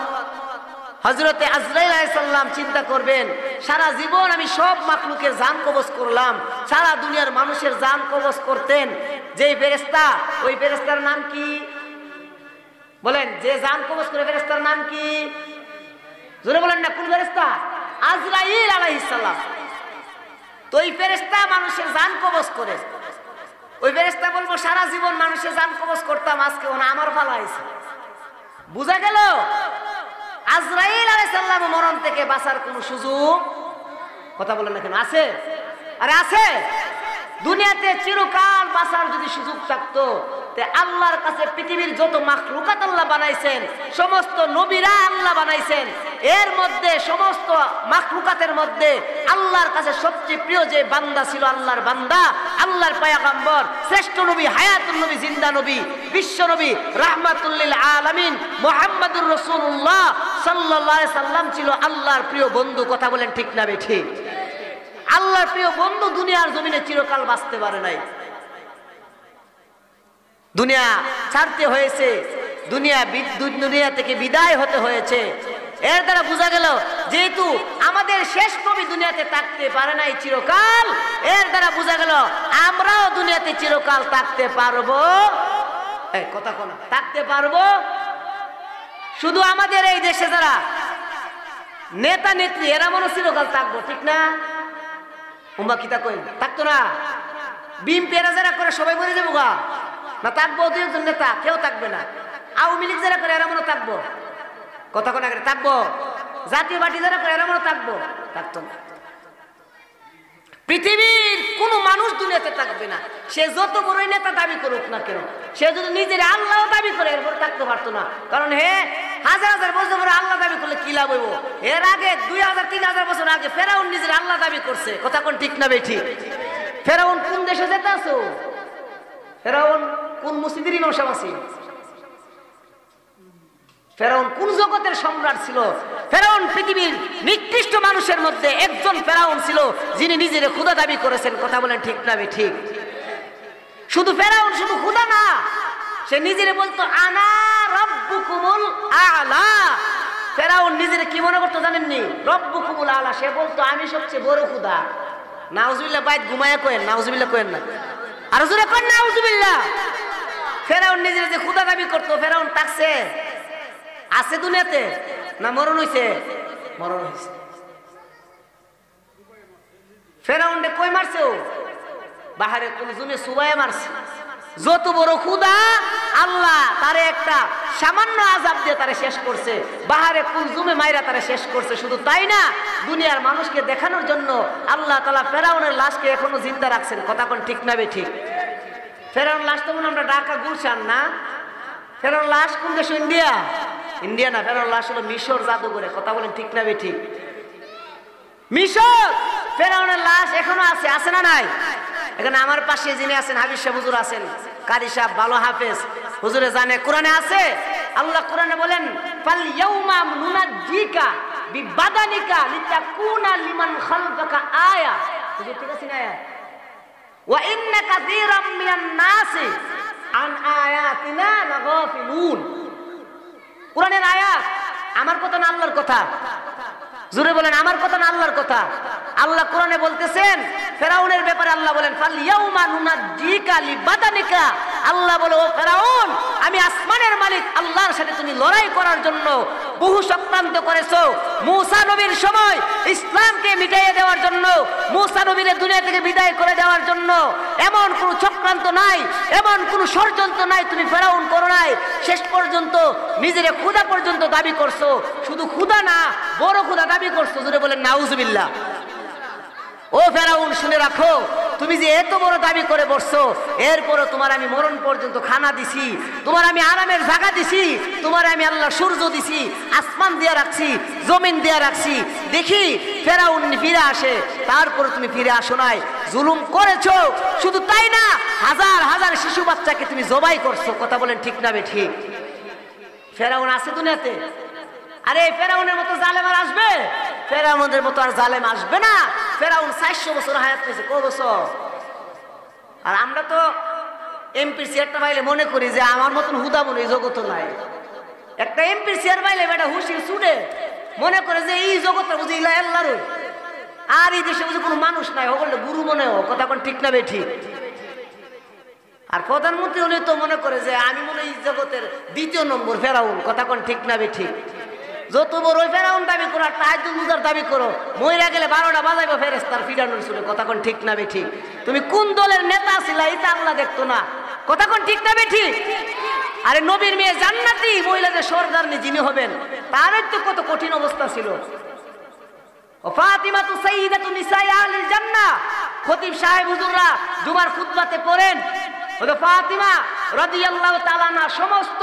হযরতে আজরাইল আলাইহিস সালাম চিন্তা করবেন, সারা জীবন আমি সব মাখলুকের জান কবজ করলাম, সারা দুনিয়ার মানুষের জান কবজ করতেন যেই ফেরেশতা, ওই ফেরেশতার নাম কি বলেন? যে জান কবজ করে ফেরেশতার নাম কি? জোরে বলেন না, কোন ফেরেশতা? আজরাইল আলাইহিস সালাম। তো ওই ফেরেশতা মানুষের জান কবজ করে। ওই ফেরেশতা বলবো, সারা জীবন মানুষের জান কবজ করতাম, আজকে ওনা আমার পালা আইছে। বুঝা গেল আজরাইল আলাইহিস সালাম মরণ থেকে বাঁচার কোনো সুযোগ, কথা বলেন না কেন, আছে? আরে আছে। দুনিয়াতে চিরকাল বাঁচার যদি সুযোগ থাকতো, তে আল্লাহর কাছে পৃথিবীর যত মাখলুকাত আল্লাহ বানাইছেন, সমস্ত নবীরা আল্লাহ বানাইছেন, এর মধ্যে সমস্ত মাখলুকাতের মধ্যে আল্লাহর কাছে সবচেয়ে প্রিয় যে বান্দা ছিল আল্লাহর বান্দা, আল্লাহর পয়গম্বর, শ্রেষ্ঠ নবী, হায়াতুন নবী, জিন্দা নবী, বিশ্ব নবী, রাহমাতুল লিল আলামিন মুহাম্মাদুর রাসূলুল্লাহ সাল্লাল্লাহু আলাইহি সাল্লাম ছিল আল্লাহর প্রিয় বন্ধু। কথা বলেন ঠিক না বেঠিক? আল্লাহর প্রিয় বন্ধু দুনিয়ার জমিনে চিরকাল বাঁচতে পারে নাই। দুনিয়া ছাড়তে হয়েছে, দুনিয়া থেকে বিদায় হতে হয়েছে। এর দ্বারা বোঝা গেল যেহেতু আমাদের শেষ নবী দুনিয়াতে থাকতে পারে নাই চিরকাল, এর দ্বারা বোঝা গেল আমরাও দুনিয়াতে চিরকাল থাকতে পারবো। কথা কোন থাকতে পারবো? শুধু আমাদের এই দেশে যারা নেতা নেত্রী এরা মনে চিরকাল থাকবো, ঠিক না? উম্মা কিতা কই থাকতো না? বিএনপি এরা যারা করে সবাই মরে যাবো গা না? থাকবো দুই একজন নেতা, কেউ থাকবে না। আওয়ামী লীগ যারা করে এরা মনে থাকবো, কথা কোন আগে থাকবো? জাতীয় পার্টি যারা করে এরা মনে থাকবো, থাকতো না। পৃথিবীর কোন মানুষ দুনিয়াতে থাকবে না, সে যত বড়ই নেতা দাবি করুক না কেন, সে যদি নিজের আল্লাহ দাবি করে এরপর থাকতে পারতো না। কারণ হে হাজার হাজার বছর পরে আল্লাহ দাবি করলে কি লাভ হইব? এর আগে 2000-3000 বছর আগে ফেরাউন নিজের আল্লাহ দাবি করছে। কথা কোন ঠিক না বেঠিক? ফেরাউন কোন দেশে যেতে আসো? ফেরাউন কোন মসজিদের ইমাম সাহেব আছে? ফেরাউন কোন জগতের সম্রাট ছিল? ফেরাউন পৃথিবীর নিকৃষ্ট মানুষের মধ্যে একজন ফেরাউন ছিল, যিনি নিজের খোদা দাবি করেছেন। কথা বলেন ঠিক না বেঠিক? শুধু ফেরাউন শুধু খোদা না, সে নিজের বলতো আনা রব্বুকুমুল আলা। ফেরাউন নিজের কি মনে করতো জানেননি? রব্বুকুমুল আলা। সে বলতো আমি সবচেয়ে বড় খোদা। নাউজুবিল্লাহ, বাইত ঘুমায়া কয়েন নাউজুবিল্লাহ কয়েন না, আর জোরে করেন নাউজুবিল্লাহ। ফেরাউন নিজের যে খোদা দাবি করতো, ফেরাউন থাকছে আছে দুনিয়াতে না মরণ হইছে? মরণ হইছে। ফেরাউন কই মারছে? ও বাহারে কোন জুনে সুবাইয়া মারছে। যত বড় খোদা আল্লাহ তারে একটা সামান্য আযাব দিয়ে তারে শেষ করছে, বাহারে কুলজুমে মাইরা তারে শেষ করছে। শুধু তাই না, দুনিয়ার মানুষকে দেখানোর জন্য আল্লাহ তাআলা ফেরাউনের লাশকে এখনো জিন্দা রাখছেন। কথা কোন ঠিক না বেঠিক? ফেরাউন লাশ তো মনে আমরা ঢাকা গুলশান না? ফেরাউন লাশ কোন দেশ? ইন্ডিয়া? ইন্ডিয়া না, ফেরাউন লাশ হলো মিশর জাদুঘরে। কথা বলেন ঠিক না বেঠিক? মিশর ফেরাউনের লাশ এখনো আছে, আছে না নাই? এখানে আমার পাশে যিনি আছেন হাবিব সাহেব হুজুর আছেন, কারি সাহেব ভালো হাফেজ, হুজুরে জানে কোরআনে আছে, আল্লাহ কোরআনে বলেন ফাল ইয়াউমা নুনাজ্জিকা বিবাদানিকা লিতাকুনা লিমান খালফাকা আয়া। হুজুর ঠিক আছে না? ওয়া ইন্না কাসীরাম মিনান নাসি আন আয়াতিনা লাগাফিলুন। কোরআনের আয়াত, আমার কথা না আল্লাহর কথা? জোরে বলেন আমার কথা না আল্লাহর কথা? আল্লাহ কোরআনে বলতেছেন ফেরাউনের ব্যাপারে, আল্লাহ বলেন ফাল ইয়াউমা নুনাজ্জিকা লিবাদানিকা। আল্লাহ বলে ও ফেরাউন, আমি আসমানের মালিক আল্লাহর সাথে তুমি লড়াই করার জন্য বহু চক্রান্ত করেছো। মূসা নবীর সময় ইসলামকে মিটাইয়ে দেওয়ার জন্য, মূসা নবীর দুনিয়া থেকে বিদায় করে দেওয়ার জন্য এমন কোন চক্রান্ত নাই, এমন কোন ষড়যন্ত্র নাই তুমি ফেরাউন করো নাই। শেষ পর্যন্ত নিজের খোদা পর্যন্ত দাবি করছো। শুধু খোদা না, বড় খোদা দাবি করছো। জোরে বলেন নাউজুবিল্লাহ। ও ফেরাউন শুনে রাখো, তুমি যে এত বড় দাবি করে বসছো, এরপরও তোমার আমি মরণ পর্যন্ত খানা দিছি, তোমার আমি আরামের জায়গা দিছি, তোমার আমি আল্লাহ সূর্য দিছি, আসমান দিয়ে রাখছি, জমিন দিয়ে রাখছি, দেখি ফেরাউন ফিরে আসে, তারপরে তুমি ফিরে আসো নাই, জুলুম করেছো। শুধু তাই না, হাজার হাজার শিশু বাচ্চাকে তুমি জবাই করছো। কথা বলেন ঠিক না ঠিক? ফেরাউন আছে দুনিয়াতে? আরে ফেরাউনের মতো জালেম আর আসবে? ফেরাউনের মতো আর জালেম আসবে না। ফেরাউন 400 বছর হায়াত পেয়েছে, কত বছর? আর আমরা তো এমপির চেয়ারটা পাইলে মনে করি যে আমার মতন হুদা মনে এই জগৎ নাই। একটা এমপির চেয়ার পাইলে বেটা হুশির ছুটে মনে করে যে এই জগৎটা বুঝি ইলা আল্লাহর, আর এই দেশে বুঝি কোনো মানুষ নাই, ওগুলো গুরু মনে হোক। কথা কোন ঠিক না ঠিক? আর প্রধানমন্ত্রী হলে তো মনে করে যে আমি মনে এই জগতের 2 নম্বর ফেরাউন। কথা কোন ঠিক না ঠিক? যত বড় ফেরাউন দাবি করো আর তাহাজ্জুদ রোজার দাবি করো, মইরা গেলে 12টা বাজাইবো ফেরেশতার ফিরানোর সুরে। কথা কোন ঠিক না ঠিক? তুমি কোন দলের নেতা ছিলা এটা আল্লাহ দেখতো না। কথা কোন ঠিক না ঠিক? আরে নবীর মেয়ে জান্নাতি, মহিলাদের সরদারনি যিনি হবেন, তারই তো কত কঠিন অবস্থা ছিল। ও ফাতিমাতু সাইয়্যিদাতু নিসাই আহলিল জান্নাহ, খতিব সাহেব হুজুররা জুমার খুতবাতে পড়েন, ওই ফাতিমা রাদিয়াল্লাহু তাআলা আনহা সমস্ত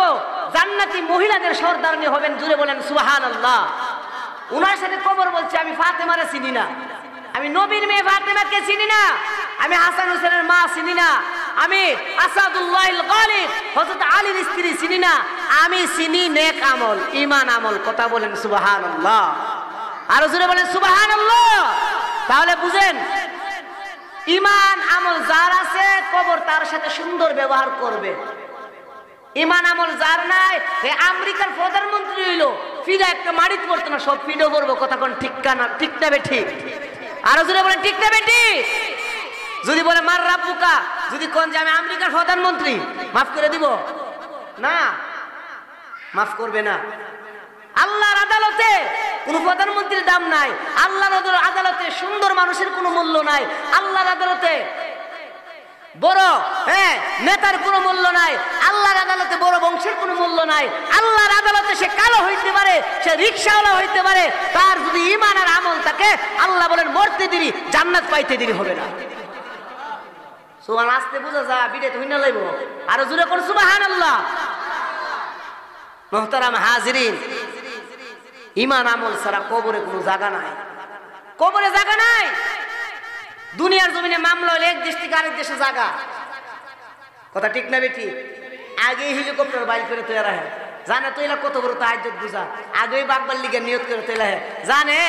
জান্নাতি মহিলাদের সরদারনি হবেন। জুড়ে বলেন সুবহানাল্লাহ। উনার সাথে কবর বলছে আমি ফাতেমারে চিনি না, আমি নবীর মেয়ে ফাতেমাকে চিনি না, আমি হাসান হোসেনের মা চিনি না, আমি আসাদুল্লাহিল গালিব হযরত আলীর স্ত্রী চিনি না, আমি চিনি নেক আমল, ঈমান আমল। কথা বলেন সুবহানাল্লাহ। আর জুড়ে বলেন সুবহানাল্লাহ। তাহলে বুঝেন, ঈমান আমল যার আছে কবর তার সাথে সুন্দর ব্যবহার করবে। ঈমান আমল যার নাই, আমেরিকার প্রধানমন্ত্রী হইলো ফিডা একটা মারিত পড়তো না, সব ফিডো করবো। কথা কোন ঠিক না ঠিক না ঠিক? আরো জোরে বলেন ঠিক না ঠিক? যদি বলে মার রাব্বুকা, যদি কোন যে আমি আমেরিকার প্রধানমন্ত্রী, মাফ করে দিব না? মাফ করবে না। আল্লাহর আদালতে কোন প্রধানমন্ত্রীর দাম নাই, আল্লাহর আদালতে সুন্দর মানুষের কোনো মূল্য নাই, আল্লাহর আদালতে বড় নেতার কোনো মূল্য নাই, আল্লাহর আদালতে বড় বংশের কোনো মূল্য নাই, আল্লাহর আদালতে সে কালো হইতে পারে, সে রিকশাওয়ালা হইতে পারে, তার যদি ঈমান আর আমল থাকে আল্লাহ বলেন মরতে দেরি, জান্নাত পাইতে দেরি হবে না। সুবহান আসতে বুঝা যা বিড়ে তো হইনা লাইব। আর জোরে কোন সুবহানাল্লাহ। মুহতারাম হাজিরিন, ঈমান আমল ছাড়া কবরে কোনো জায়গা নাই, কবরে জায়গা নাই। দুনিয়ার জমিনে মামলা হলে এক দেশ থেকে আরেক দেশে জায়গা। কথা ঠিক না বেটি? আগে হেলিকপ্টার বাইল করে তৈরি হয়, জানে তো এলা কত বড় তাহাজ্জুদ বুঝা, আগেই বাগবার লিগে নিয়ত করে তৈরি হয়, জানে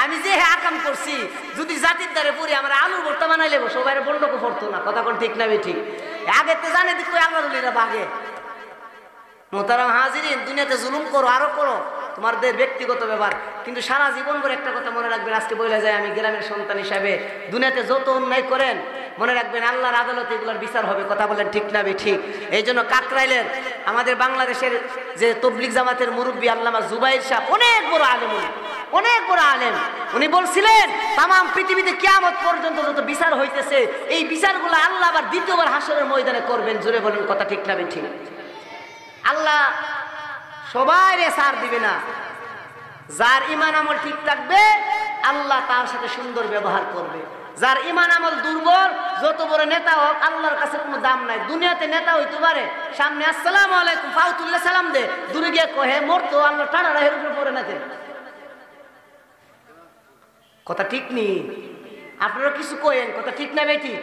আমি যে আকাম করছি যদি জাতির দ্বারে পড়ি আমার আলুর ভর্তা বানাই লেবো, সবাই বন্ডকে পড়তো না। কথা কোন ঠিক না বেটি? আগে তো জানে দিক আল্লাহর বাগে। মুহতারাম হাজিরিন, দুনিয়াতে জুলুম করো, আরো করো, তোমাদের ব্যক্তিগত ব্যাপার, কিন্তু সারা জীবন করে একটা কথা মনে রাখবেন। আজকে বলে যায় আমি গ্রামের সন্তান হিসাবে, দুনিয়াতে যত অন্যায় করেন মনে রাখবেন আল্লাহর আদালতে এগুলোর বিচার হবে। কথা বলেন ঠিক না ঠিক? এই জন্য কাকরাইলের আমাদের বাংলাদেশের যে তবলিগ জামাতের মুরব্বী আল্লামা জুবাইর সাহেব, অনেক বড় আলেম, অনেক বড় আলেম, উনি বলছিলেন তাম পৃথিবীতে কিয়ামত পর্যন্ত যত বিচার হইতেছে এই বিচারগুলো আল্লাহ আবার দ্বিতীয়বার হাসরের ময়দানে করবেন। জোরে বলেন কথা ঠিক না ঠিক? আল্লাহ সবাই সার দিবে না, যার ঈমান আমল ঠিক থাকবে আল্লাহ তার সাথে সুন্দর ব্যবহার করবে। যার ঈমান আমল দুর্বল, যত বড় নেতা হোক আল্লাহর কাছে কোনো দাম নাই। দুনিয়াতে নেতা হইতে পারে, সামনে আসসালামু আলাইকুম ফাউতুল্লাহ সালাম দে, দূরে গিয়ে কহে মরতো আল্লাহ টানা রাহের উপরে পড়ে না। কথা ঠিক নি? আপনারা কিছু কয়েন, কথা ঠিক না বেটি?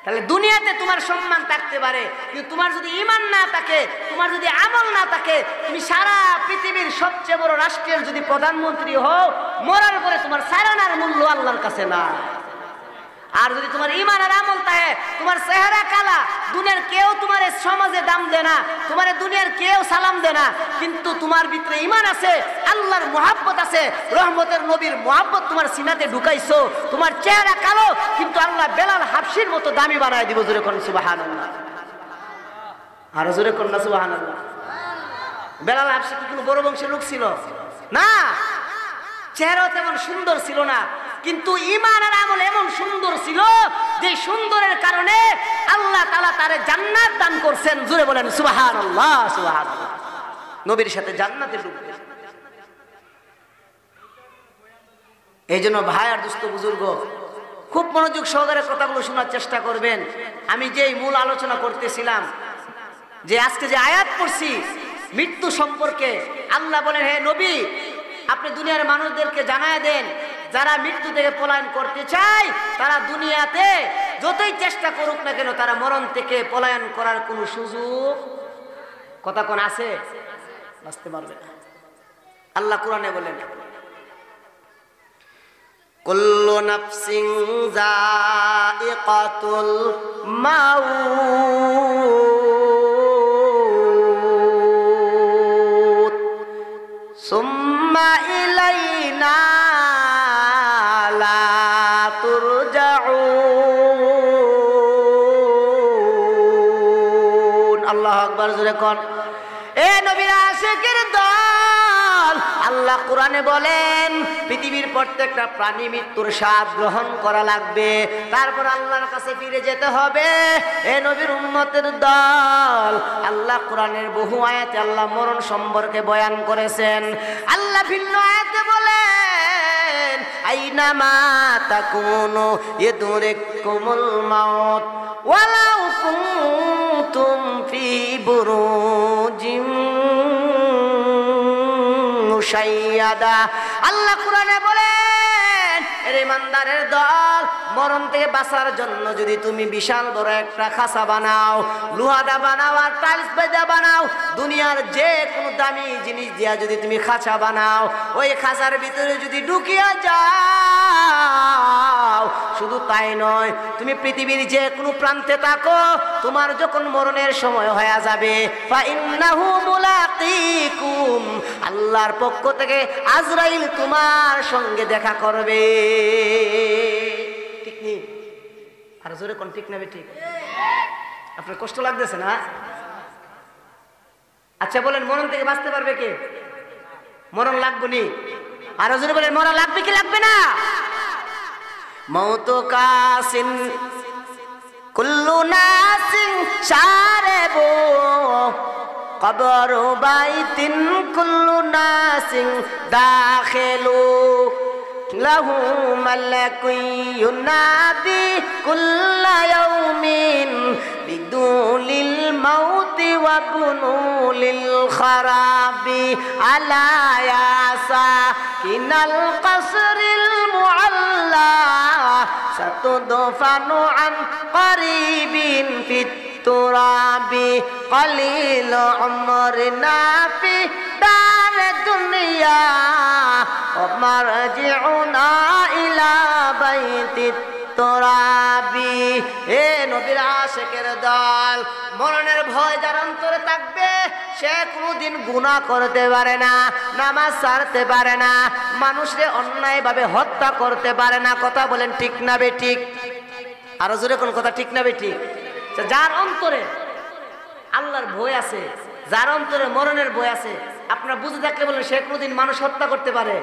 তাহলে দুনিয়াতে তোমার সম্মান থাকতে পারে, কিন্তু তোমার যদি ঈমান না থাকে, তোমার যদি আমল না থাকে, তুমি সারা পৃথিবীর সবচেয়ে বড় রাষ্ট্রের যদি প্রধানমন্ত্রী হও, মরার পরে তোমার সারানার মূল্য আল্লাহর কাছে না। আর যদি তোমার ঈমান আর আমল থাকে, তোমার চেহারা কালা, দুনিয়ার কেউ তোমার সমাজে দাম দেয় না, তোমার দুনিয়ার কেউ সালাম দেয় না, কিন্তু তোমার ভিতরে ঈমান আছে, আল্লাহর মুহাব্বত আছে, রহমতের নবীর মুহাব্বত তোমার সিনাতে ঢুকাইছো, তোমার চেহারা কালো কিন্তু আল্লাহ বেলাল হাবশির মতো দামি বানায় দিব। জোরে কোন সুবহানাল্লাহ। আর জোরে কোন না সুবহানাল্লাহ। বেলাল হাবশি কি কোনো বড় বংশের লোক ছিল না, চেহারাও তেমন সুন্দর ছিল না, কিন্তু ঈমান আর আমল এমন সুন্দর ছিল যে সুন্দরের কারণে আল্লাহ তাআলা তারে জান্নাত দান করছেন। জোরে বলেন সুবহানাল্লাহ। সুবহানাল্লাহ। নবীর সাথে জান্নাতে ঢুকবে। এই জন্য ভাই আর দুস্থ বুজুর্গ, খুব মনোযোগ সহকারে কথাগুলো শোনার চেষ্টা করবেন। আমি যেই মূল আলোচনা করতেছিলাম যে আজকে যে আয়াত পড়ছি মৃত্যু সম্পর্কে, আল্লাহ বলেন হে নবী আপনি দুনিয়ার মানুষদেরকে জানায় দেন যারা মৃত্যু থেকে পলায়ন করতে চায় তারা দুনিয়াতে যতই চেষ্টা করুক না কেন তারা মরণ থেকে পলায়ন করার কোনো সুযোগ কথা কোন আছে, বাঁচতে পারবে না। আল্লাহ কোরআনে বলেন কুল্লু নাফসিন যায়িকাতুল মাউত সুম্মা ইলাইনা লা তুরজাউন। আল্লাহু আকবার, জোরে কোন। এ নবীর আশিকের দল, আল্লাহ কোরআনে বলেন পৃথিবীর প্রত্যেকটা প্রাণী মৃত্যুর স্বাদ গ্রহণ করা লাগবে, তারপর আল্লাহর কাছে ফিরে যেতে হবে। এ নবীর উম্মতের দল, আল্লাহ কোরআনের বহু আয়াতে আল্লাহ মরণ সম্পর্কে বয়ান করেছেন। আল্লাহ ভিন্ন আয়াতে বলেন আইনামা তাকুনু ইদরিকুমুল মাউত ওয়ালাউ কুনতুম ফি বুরুজিম মুশাইয়াদা। আল্লাহ কোরআনে বলেন এর ইমানদারের দল, মরণ থেকে বাঁচার জন্য যদি তুমি বিশাল বড় একটা খাঁচা বানাও, লোহাদা বানাও আর টাইলস বেঁধে বানাও, দুনিয়ার যে কোনো দামি জিনিস দিয়া যদি তুমি খাঁচা বানাও, ওই খাঁচার ভিতরে যদি ঢুকিয়া যাও, শুধু তাই নয় তুমি পৃথিবীর যে কোনো প্রান্তে থাকো, তোমার যখন মরণের সময় হয়ে যাবে ফা ইন্নাহু মুলাকিকুম, আল্লাহর পক্ষ থেকে আজরাইল তোমার সঙ্গে দেখা করবে। ঠিক নেই? আর জোরে কোন ঠিক নেবে? ঠিক। আপনার কষ্ট লাগতেছে না? আচ্ছা বলেন মরণ থেকে বাঁচতে পারবে কে? মরণ লাগবে নি? আর জোরে বলেন মরণ লাগবে কি লাগবে না? মওত কাসিন কুল্লু নাসিন শারিবু কবরু বাইতিন কুল্লু নাসিন দাখিলু লাহু মালাকুন ইউনাদি কুল্লা ইয়াউমিন বিদুলিল মাউতি ওয়া বুনুলিল খারাবি আলা ইয়াসা কিনাল কসরিল মুআল্লা সাতুদফানু আন করিবিন ফিত তুরাবি কলিল উমরিনা ফি দার দুনিয়া ওয়া মারজিউনা ইলা বাইতিত তুরাবি। এ নবীর আশিকের দল, মরণের ভয় যার অন্তরে থাকবে সে কোনোদিন গুনাহ করতে পারে না, নামাজ ছাড়তে পারে না, মানুষকে অন্যায়ভাবে হত্যা করতে পারে না। কথা বলেন ঠিক না বেঠিক? আরো জোরে কোন কথা ঠিক না বেঠিক? যার অন্তরে আল্লাহর ভয় আছে, যার অন্তরে মরণের ভয় আছে, আপনারা বুঝে থাকলে বলেন সে কোনোদিন মানুষ হত্যা করতে পারে?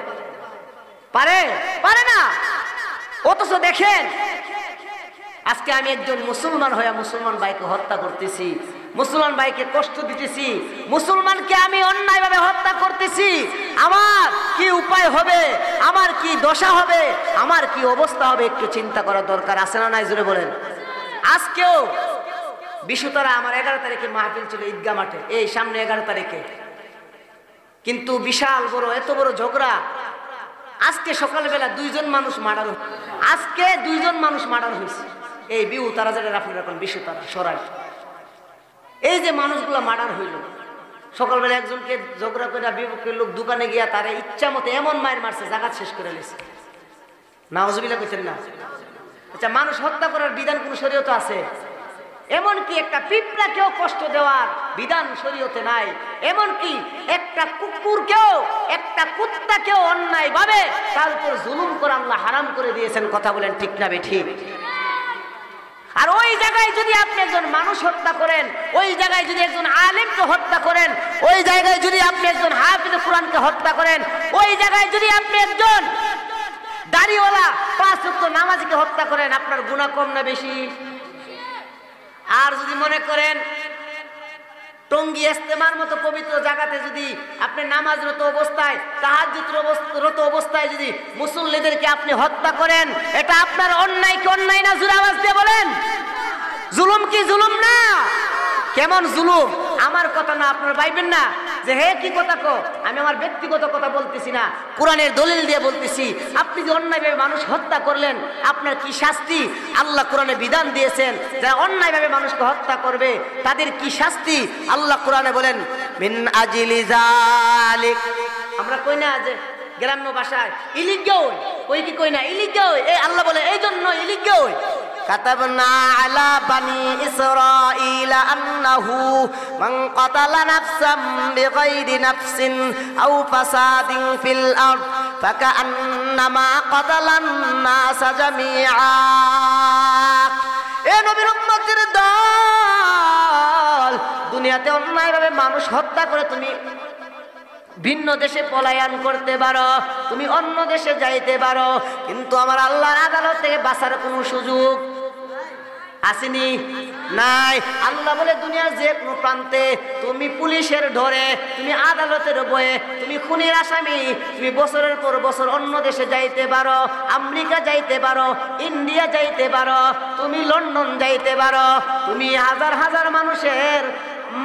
পারে? পারে না। অথচ দেখেন আজকে আমি একজন মুসলমান হয়ে মুসলমান ভাইকে হত্যা করতেছি, মুসলমান ভাইকে কষ্ট দিতেছি, মুসলমানকে আমি অন্যায়ভাবে হত্যা করতেছি, আমার কি উপায় হবে, আমার কি দশা হবে, আমার কি অবস্থা হবে একটু চিন্তা করার দরকার আছে না নাই? জোরে বলেন। আজকেও বিশুতারা আমার 11 তারিখে মাহফিল ছিল ঈদগাহ মাঠে, এই সামনে 11 তারিখে, কিন্তু বিশাল বড় এত বড় ঝগড়া। আজকে সকালবেলা 2 জন মানুষ মার্ডার, আজকে 2 জন মানুষ মার্ডার হয়েছে। এই বিউ তারা যেটা আপনারা এখন বিশুতারা সরাই, এই যে মানুষগুলো মার্ডার হইল সকালবেলা, একজনকে ঝগড়া করে বিবেকের লোক দোকানে গিয়া তারা ইচ্ছা মতো এমন মায়ের মারছে জাগাত শেষ করে নিয়েছে। নাউজুবিল্লাহ কইছেন না? আচ্ছা মানুষ হত্যা করার বিধান কোন শরীয়তে আছে? এমনকি একটা পিঁপড়াকেও কষ্ট দেওয়ার বিধান শরীয়তে নাই। এমনকি একটা কুকুরকেও, একটা কুত্তাকেও অন্যায় ভাবে তার উপর জুলুম করে আল্লাহ হারাম করে দিয়েছেন। কথা বলেন ঠিক না বেঠিক? আর ওই জায়গায় যদি আপনি একজন মানুষ হত্যা করেন, ওই জায়গায় যদি একজন আলেমকে হত্যা করেন, ওই জায়গায় যদি আপনি একজন হাফিজ কোরআনকে হত্যা করেন, ওই জায়গায় যদি আপনি একজন দাড়িওয়ালা 5 ওয়াক্ত নামাজীকে হত্যা করেন, আপনার গুনাহ কম না বেশি? আর যদি মনে করেন টঙ্গী টঙ্গী ইস্তেমার মতো পবিত্র জায়গাতে যদি আপনি নামাজরত অবস্থায়, তাহাজ্জুদরত অবস্থায় যদি মুসল্লিদেরকে আপনি হত্যা করেন, এটা আপনার অন্যায় কি অন্যায় না? জোরে আওয়াজ দিয়ে বলেন। জুলুম কি জুলুম না? কেমন জুলুম? আমার কথা না, আপনারা ভাইবেন না যে হে কি কথা কো, আমি আমার ব্যক্তিগত কথা বলতেছি না, কোরআনের দলিল দিয়ে বলতেছি। আপনি যে অন্যায়ভাবে মানুষ হত্যা করলেন, আপনার কি শাস্তি? আল্লাহ কোরআনে বিধান দিয়েছেন, যারা অন্যায়ভাবে মানুষকে হত্যা করবে তাদের কি শাস্তি? আল্লাহ কোরআনে বলেন মিন আজিলি যালিক। আমরা কই না যে গ্রাম্য ভাষায় ইলিগেও, কই কি কই না ইলিগেও, এই আল্লাহ বলে এই জন্য ইলিগেও কাতাবনা আলা বানি ইসরাঈল আন্নাহু মান কাতালা নাফসাম বিগাইরি নাফসিন আও ফাসাদিন ফিল আরদ ফাকান্নামা কাতালান নাস জামিআ। এ নবীর উম্মতের দল, দুনিয়াতে অন্যায়ভাবে মানুষ হত্যা করে তুমি ভিন্ন দেশে পলায়ন করতে পারো, তুমি অন্য দেশে যাইতে পারো, কিন্তু আমার আল্লাহর আদালত থেকে বাঁচার কোনো সুযোগ আসেনি, নাই। আল্লাহ বলে দুনিয়ার যে কোনো প্রান্তে তুমি পুলিশের ধরে, তুমি আদালতের বয়ে, তুমি খুনির আসামি, তুমি বছরের পর বছর অন্য দেশে যাইতে পারো, আমেরিকা যাইতে পারো, ইন্ডিয়া যাইতে পারো, তুমি লন্ডন যাইতে পারো, তুমি হাজার হাজার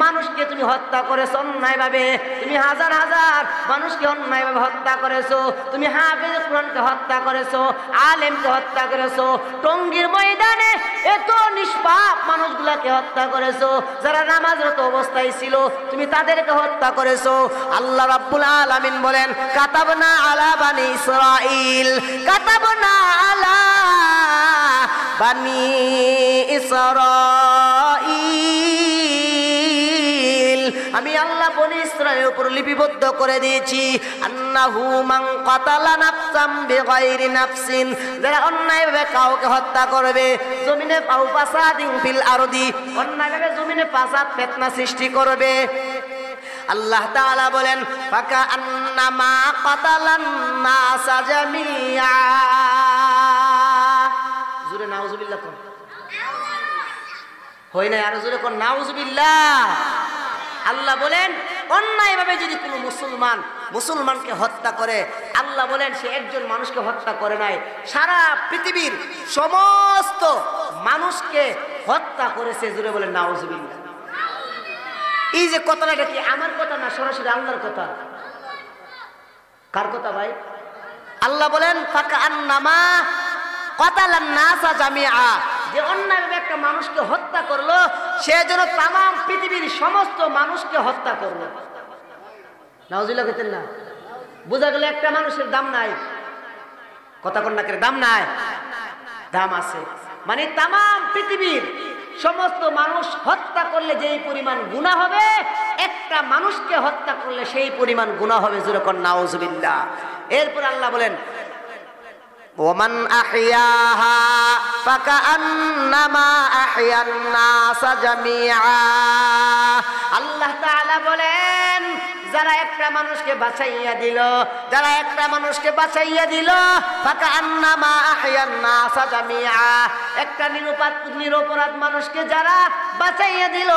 মানুষকে তুমি হত্যা করেছো অন্যায়ভাবে, তুমি হাজার হাজার মানুষকে অন্যায়ভাবে হত্যা করেছো, তুমি হাফেজ কোরআনকে হত্যা করেছো, আলেমকে হত্যা করেছো, টঙ্গীর ময়দানে এত নিষ্পাপ মানুষগুলাকে হত্যা করেছো, যারা নামাজরত অবস্থায় ছিল তুমি তাদেরকে হত্যা করেছো। আল্লাহ রাব্বুল আলামিন বলেন কাতাবনা আলা বানি ইসরাঈল, কাতাবনা আলা বানি ইসরাঈল, আমি আল্লাহ বনি ইসরাঈলের উপর লিপিবদ্ধ করে দিয়েছি আন্নাহু মান কাতালা নাফসাম বিগাইরি নাফসিন, যারা অন্যায়ভাবে কাউকে হত্যা করবে, জমিনে আও ফাসাদিন ফিল আরদি, অন্যায়ভাবে জমিনে ফাসাদ ফিতনা সৃষ্টি করবে, আল্লাহ তাআলা বলেন ফাকান্নামা কাতালান নাস জামিআ। জোরে নাউজুবিল্লাহ কোন হয় না? আরো জোরে কোন নাউজুবিল্লাহ। আল্লাহ বলেন অন্যায়ভাবে যদি কোনো মুসলমানকে হত্যা করে, আল্লাহ বলেন সে একজন মানুষকে হত্যা করে নাই, সারা পৃথিবীর সমস্ত মানুষকে হত্যা করেছে। জোরে বলেন নাউজুবিল্লাহ। এই যে কথাটা, এটা কি আমার কথা না, সরাসরি আল্লাহর কথা? কার কথা ভাই? আল্লাহ বলেন ফাকান্নামা কাতালান নাসা জামিআ, যে অন্যায়ভাবে একটা মানুষকে হত্যা করলো সে যেন তামাম পৃথিবীর সমস্ত মানুষকে হত্যা করলো। নাউজুবিল্লাহ কইতেন না? বোঝা গেল একটা মানুষের দাম নাই, কথা কোন নাকের দাম নাই, দাম আছে। মানে তামাম পৃথিবীর সমস্ত মানুষ হত্যা করলে যেই পরিমাণ গুনাহ হবে, একটা মানুষকে হত্যা করলে সেই পরিমাণ গুনাহ হবে। জোরে কোন নাউজুবিল্লাহ। এরপর আল্লাহ বলেন ওমান আহইয়াহা ফাকান্নামা আহইয়ান নাস জামিআ। আল্লাহ তাআলা বলেন যারা একটা মানুষকে বাঁচাইয়া দিল, যারা একটা মানুষকে বাঁচাইয়া দিল, ফাকান্নামা আহইয়ান নাস জামিআ, একটা নিরপরাধ মানুষকে যারা বাঁচাইয়া দিল,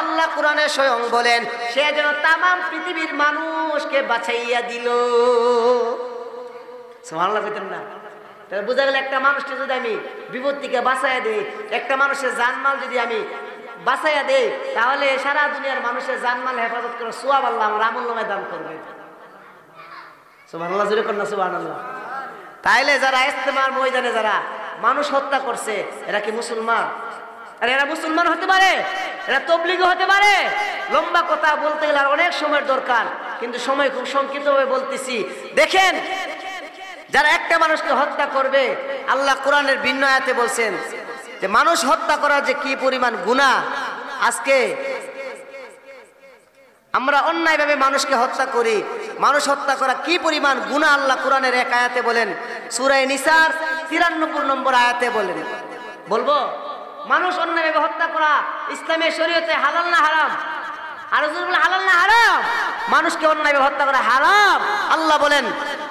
আল্লাহ কোরআনে স্বয়ং বলেন সে যেন তামাম পৃথিবীর মানুষকে বাঁচাইয়া দিল। সুবহানাল্লাহ কইতেন না? তাহলে বোঝা গেল একটা মানুষকে যদি আমি বিপদ থেকে বাঁচাইয়া দেই, একটা মানুষের জানমাল যদি আমি বাঁচাইয়া দেই, তাহলে সারা দুনিয়ার মানুষের জানমাল হেফাজত করে সওয়াব আল্লাহ আমার আমলনামায় দান করবে। সুবহানাল্লাহ জোরে কন্যা সুবহানাল্লাহ। তাইলে যারা ইস্তেমার ময়দানে যারা মানুষ হত্যা করছে এরা কি মুসলমান? আরে এরা মুসলমান হতে পারে, এরা তাবলীগী হতে পারে। লম্বা কথা বলতে গেলে আর অনেক সময়ের দরকার, কিন্তু সময় খুব সংক্ষিপ্তভাবে বলতেছি। দেখেন যারা একটা মানুষকে হত্যা করবে, আল্লাহ কোরআনের ভিন্ন আয়াতে বলছেন যে মানুষ হত্যা করার যে কি পরিমাণ গুনাহ। আজকে আমরা অন্যায়ভাবে মানুষকে হত্যা করি, মানুষ হত্যা করা কি পরিমাণ গুনাহ আল্লাহ কোরআনের এক আয়াতে বলেন, সূরা নিসার 93 নম্বর আয়াতে বলেন। বলবো মানুষ অন্যায়ভাবে হত্যা করা ইসলামের শরীয়তে হালাল না হারাম? আর হালাল না হারাম? মানুষকে অন্যায়ভাবে হত্যা করা হারাম। আল্লাহ বলেন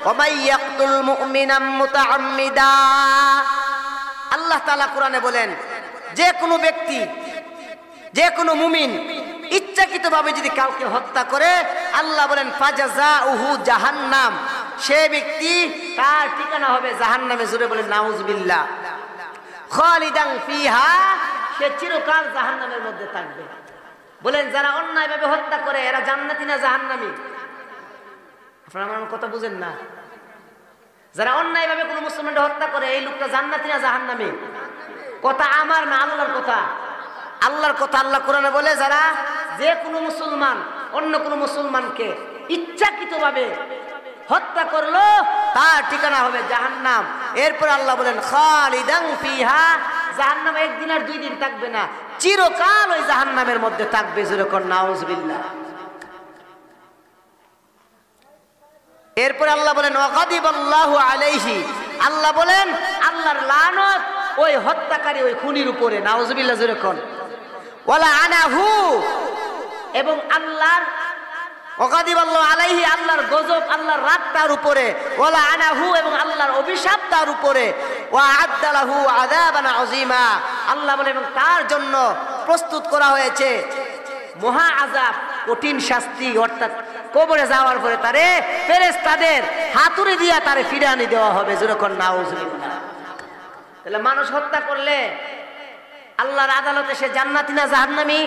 ওমাই ইয়াকতুল মুমিনাম মুতাআম্মিদা, আল্লাহ তাআলা কোরআনে বলেন যে কোনো ব্যক্তি, যে কোনো মুমিন ইচ্ছাকৃতভাবে যদি কাউকে হত্যা করে, আল্লাহ বলেন ফাজাযাউহু জাহান্নাম, সে ব্যক্তি তার ঠিকানা হবে জাহান্নামে। জোরে বলেন নাউজুবিল্লাহ। খালিদান ফিহা, সে চিরকাল জাহান্নামের মধ্যে থাকবে। বলেন যারা অন্যায়ভাবে হত্যা করে এরা জান্নাতি না জাহান্নামী? আপনারা আমার কথা বুঝেন না? যারা অন্যায়ভাবে কোনো মুসলমানকে হত্যা করে এই লোকটা জান্নাতি না জাহান্নামী? কথা আমার না আল্লাহর কথা? আল্লাহর কথা। আল্লাহ কোরআনে বলে যারা যে কোনো মুসলমান অন্য কোনো মুসলমানকে ইচ্ছাকৃতভাবে হত্যা করলো তার ঠিকানা হবে জাহান্নাম। এরপর আল্লাহ বলেন খালিদান ফিহা, জাহান্নামে একদিন আর 2 দিন থাকবে না, চিরকাল ওই জাহান্নামের মধ্যে থাকবে। যেরকম নাউজুবিল্লাহ। এরপর আল্লাহ বলেন ওয়াগাদিবাল্লাহু আলাইহি, আল্লাহ বলেন আল্লাহর লানত ওই হত্যাকারী ওই খুনির উপরে। নাউজুবিল্লাহ। যেরকম ওয়ালা আনাহু, এবং আল্লাহর ওয়াগাদিবাল্লাহু আলাইহি, আল্লাহর গজব আল্লাহর রাগ তার উপরে। ওয়ালা আনাহু, এবং আল্লাহর অভিশাপ তার উপরে। ওয়া আদ্দালাহু আযাবান আযীমা, আল্লাহ বলে এবং তার জন্য প্রস্তুত করা হয়েছে মহা আযাব, কঠিন শাস্তি। অর্থাৎ কবরে যাওয়ার পরে তারে ফেরেশতাদের হাতুড়ি দিয়া তারে ফিরানি দেওয়া হবে। যেরকম নাউজুবিল্লাহ। তাহলে মানুষ হত্যা করলে আল্লাহর আদালতে সে জান্নাতি না জাহান্নামী?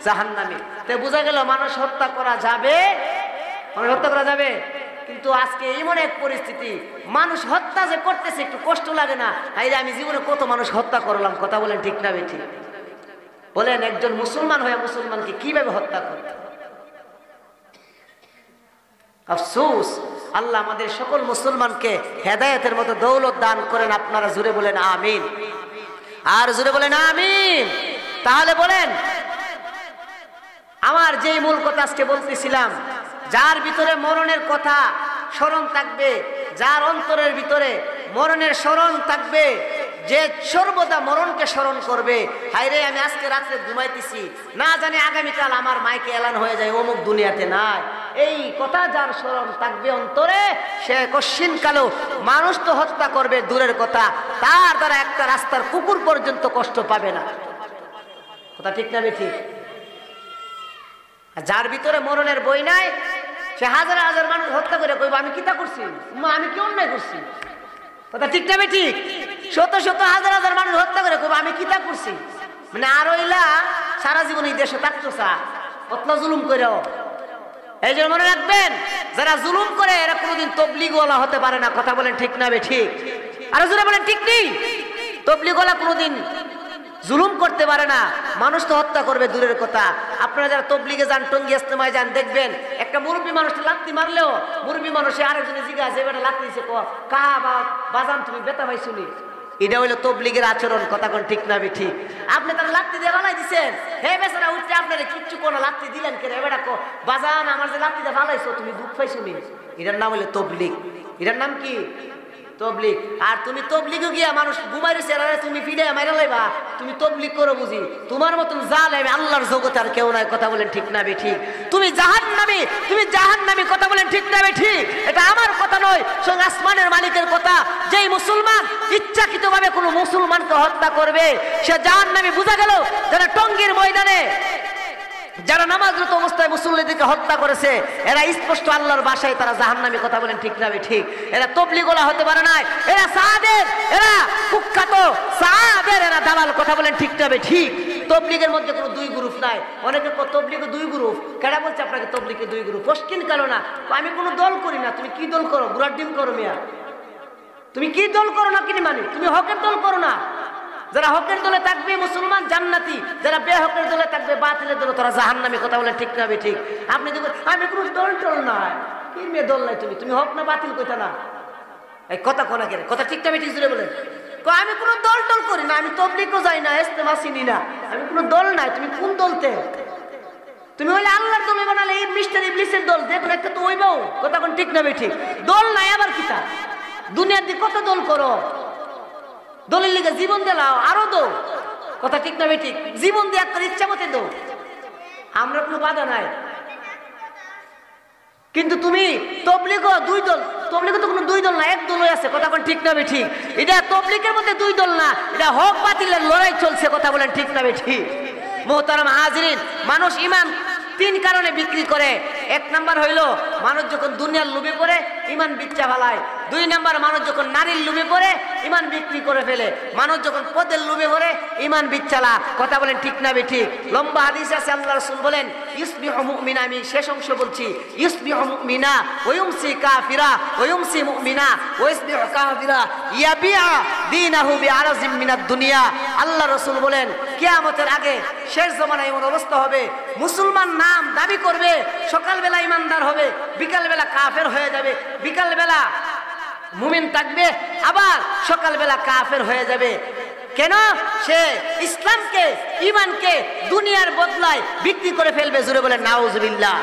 জাহান্নামী। তো বোঝা গেল মানুষ হত্যা করা যাবে, মানুষ হত্যা করা যাবে। কিন্তু আজকে এমন এক পরিস্থিতি, মানুষ হত্যা যে করতেছে একটু কষ্ট লাগে না? হাইরে আমি জীবনে কত মানুষ হত্যা করলাম। কথা বলেন ঠিক না বেঠিক? বলেন একজন মুসলমান হয়ে মুসলমানকে কিভাবে হত্যা করে? আফসোস, আল্লাহ আমাদের সকল মুসলমানকে হেদায়েতের মতো দৌলত দান করেন। আপনারা জুড়ে বলেন আমিন। আর জুড়ে বলেন আমিন। তাহলে বলেন আমার যেই মূল কথা আজকে বলতেছিলাম, যার ভিতরে মরণের কথা স্মরণ থাকবে, যার অন্তরের ভিতরে মরণের স্মরণ থাকবে, যে সর্বদা মরণকে স্মরণ করবে, হায়রে আমি আজকে রাত্রে ঘুমাইতেছি, না জানি আগামীকাল আমার মাইকে এলান হয়ে যায় অমুক দুনিয়াতে নাই, এই কথা যার স্মরণ থাকবে অন্তরে, সে কশিন কালো মানুষ তো হত্যা করবে দূরের কথা, তার দ্বারা একটা রাস্তার কুকুর পর্যন্ত কষ্ট পাবে না। কথা ঠিক না বেঠিক? যার ভিতরে মরণের বই নাই, সে হাজার হাজার মানুষ হত্যা করে কইব আমি কিতা করছি, আমি কি অন্যায় করছি? কথা ঠিক না বেঠিক? শত শত হাজার হাজার মানুষ হত্যা করে কইব আমি কিতা করছি, মানে আর ওইলা সারা জীবন এই দেশে থাকতো চা কতলা জুলুম করেও। এই জন্য মনে রাখবেন, যারা জুলুম করে এরা কোনোদিন তবলিগওয়ালা হতে পারে না। কথা বলেন ঠিক না বেঠিক? আরো জোরে বলেন ঠিক নেই? তবলিগওয়ালা কোনোদিন জুলুম করতে পারে না, মানুষ তো হত্যা করবে দূরের কথা। আপনারা যারা তবলিগে যান, টঙ্গী ইজতেমায় যান, দেখবেন একটা মুরব্বী মানুষটা লাত্তি মারলেও মুরব্বী মানুষে আরেকজনে জিজ্ঞাসা যে বেটা লাত্তি দিছে কা বা বাজান তুমি বেতা ভাই শুনি, এটা হইলো তবলিগের আচরণ। কথা কোন ঠিক না ঠিক? আপনি তার লাত্তি দিয়ে ভালাই দিচ্ছেন, হে বেচারা উঠতে আপনারা কিচ্ছু কোনো লাত্তি দিলেন কে? বেটা কো বাজান আমার যে লাত্তি দিয়ে ভালাইছো তুমি দুঃখ পাই শুনি, এটার নাম হইলো তবলিগ। এটার নাম কি? তবলিগ। আর তুমি তবলিগে গিয়া মানুষ ঘুমাই রয়েছে তুমি ফিরে মাইরা লাইবা, তুমি তবলিগ করো বুঝি? তোমার মতন জালেম আল্লাহর জগতে আর কেউ নাই। কথা বলেন ঠিক না বেঠিক? তুমি জাহান্নামী, তুমি জাহান্নামী। কথা বলেন ঠিক না বেঠিক? এটা আমার কথা নয়, স্বয়ং আসমানের মালিকের কথা। যেই মুসলমান ইচ্ছাকৃতভাবে কোনো মুসলমানকে হত্যা করবে সে জাহান্নামী। বোঝা গেল যারা টঙ্গীর ময়দানে যারা নামাজরত অবস্থায় মুসল্লিদেরকে হত্যা করেছে এরা স্পষ্ট আল্লাহর বাসায় তারা জাহান্নামী। কথা বলেন ঠিক না ঠিক? এরা তবলিগওয়ালা হতে পারে না, এরা সাহাদের, এরা কুখ্যাত সাহাদের, এরা দালাল। কথা বলেন ঠিক না ঠিক? তবলিগের মধ্যে কোনো দুই গ্রুপ নাই। অনেকে তবলিগে দুই গ্রুপ, কেডা বলছে আপনাকে তবলিগে দুই গ্রুপ? পশ্চিম কালো না, আমি কোনো দল করি না। তুমি কি দল করো? গুড়ার ডিম করো মিয়া। তুমি কি দল করো না কিনি মানে? তুমি হকের দল করো না। যারা হকের দলে থাকবে মুসলমান জান্নাতি, যারা বেহকের দলে থাকবে বাতিলের দলে তারা জাহান্নামী। কথা বলে ঠিক না ঠিক? আপনি দেখুন আমি কোনো দল টল নাই, কি মেয়ে দল নাই, তুমি তুমি হক না বাতিল কইতা না, এই কথা কোনা কেন? কথা ঠিক না ঠিক জুড়ে বলেন। আমি কোনো দল টল করি না, আমি তবলিগও যাই না, ইজতেমা চিনি না, আমি কোনো দল নাই। তুমি কোন দলতে? তুমি হইলে আল্লাহর দলে বানালে এই মিস্টার ইবলিসের দল দেখো একটা তো ওইবাও। কথা কোন ঠিক না ঠিক? দল নাই আবার কিতা? দুনিয়ার দিকে কত দল করো, দলের লিগে জীবন দিলাও আরো দো। কথা ঠিক না ঠিক? জীবন দিয়ে একটা ইচ্ছা মতে দো, আমরা কোনো বাধা নাই। কিন্তু তুমি তবলিগ দুই দল, তবলিগ তো কোনো দুই দল না, এক দলই আছে। কথা বলেন ঠিক না ঠিক? এটা তবলিগের মধ্যে দুই দল না, এটা হক বাতিলের লড়াই চলছে। কথা বলেন ঠিক না ঠিক? মুহতারাম হাজিরিন, মানুষ ইমান তিন কারণে বিক্রি করে। এক নাম্বার হইল মানুষ যখন দুনিয়ার লোভে পড়ে ইমান বিচ্চা ফেলায়। দুই নাম্বার মানুষ যখন নারীর লোভে পড়ে ইমান বিক্রি করে ফেলে। মানুষ যখন পদের লোভে পড়ে ইমান বিচ্চালা। কথা বলেন ঠিক না বেঠিক? লম্বা হাদিস আছে, আল্লাহ রাসূল বলেন ইসবিহু মুমিনা, আমি শেষ অংশ বলছি, ইসবিহু মুমিনা ওয়া ইউমসি কাফিরা ওয়া ইউমসি মুমিনা ওয়া ইসবিহু কাফিরা ইয়াবিআ দীনাহু বিআরাজিম মিনাদ দুনিয়া। আল্লাহ রাসূল বলেন কিয়ামতের আগে শেষ জমানায় এমন অবস্থা হবে, মুসলমান নাম দাবি করবে, সকালবেলা ইমানদার হবে, বিকালবেলা কাফের হয়ে যাবে, বিকালবেলা মুমিন থাকবে, আবার সকালবেলা কাফের হয়ে যাবে। কেন? সে ইসলামকে ঈমানকে দুনিয়ার বদলায় বিক্রি করে ফেলবে। জোরে বলেন নাউজুবিল্লাহ।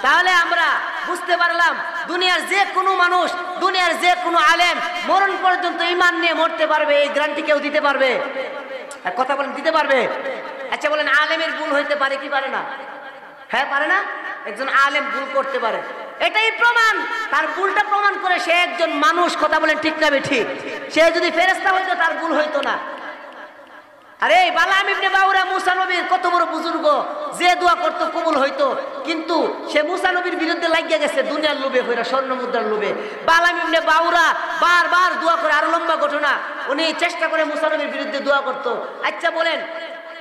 তাহলে আমরা বুঝতে পারলাম দুনিয়ার যে কোনো মানুষ, দুনিয়ার যে কোনো আলেম মরণ পর্যন্ত ঈমান নিয়ে মরতে পারবে, এই গ্যারান্টি কেউ দিতে পারবে? কথা বলেন, দিতে পারবে? আচ্ছা বলেন, আলেমের ভুল হইতে পারে কি পারে না? হ্যাঁ পারে না? একজন আলেম ভুল করতে পারে, এটাই প্রমাণ। তার ভুলটা প্রমাণ করে সে একজন মানুষ। কথা বলেন ঠিক না বেঠিক? সে যদি ফেরেশতা হইতো তার ভুল হইতো না। আরে বালাম ইবনে বাউরা মুসা নবীর কত বড় বুজুর্গ, যে দোয়া করতো কবুল হইতো, কিন্তু সে মুসা নবীর বিরুদ্ধে লাগিয়ে গেছে দুনিয়ার লোভে হইরা, স্বর্ণ মুদ্রার লোভে। বালাম ইবনে বাউরা বারবার দোয়া করে, আরো লম্বা ঘটনা, উনি চেষ্টা করে মুসা নবীর বিরুদ্ধে দোয়া করতো। আচ্ছা বলেন,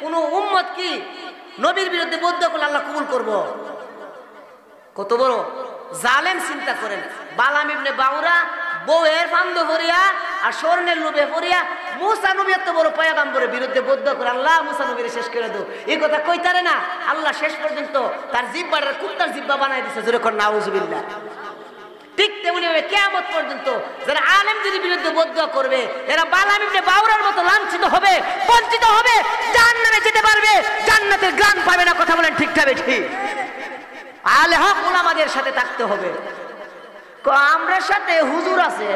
কোন উম্মত কি নবীর বিরুদ্ধে বদ্ধ করলে আল্লাহ কবুল করব? কত বড় জালেম চিন্তা করেন। বালাম ইবনে বাউরা বউয়ের ফান্দ ভরিয়া আর স্বর্ণের লোভে ভরিয়া মুসা নবী এত বড় পয়গাম্বরের বিরুদ্ধে বদ্ধ করে আল্লাহ মুসা নবীর শেষ করে দাও, এই কথা কইতারে না। আল্লাহ শেষ পর্যন্ত তার জিহ্বাটা কুত্তার জিহ্বা বানাই দিছে। জোরে কর নাউজুবিল্লাহ। ঠিক তেমনি ভাবে কিয়ামত পর্যন্ত যারা আলেমদের বিরুদ্ধে বদ্ধ করবে, এরা বালাম ইবনে বাউরার মতো লাঞ্ছিত হবে, বঞ্চিত হবে, জাহান্নামে যেতে পারবে, জান্নাতের গ্রাণ পাবে না। কথা বলেন ঠিক না বেঠিক? আলে হক উলামাদের সাথে থাকতে হবে। আমরার সাথে হুজুর আছে,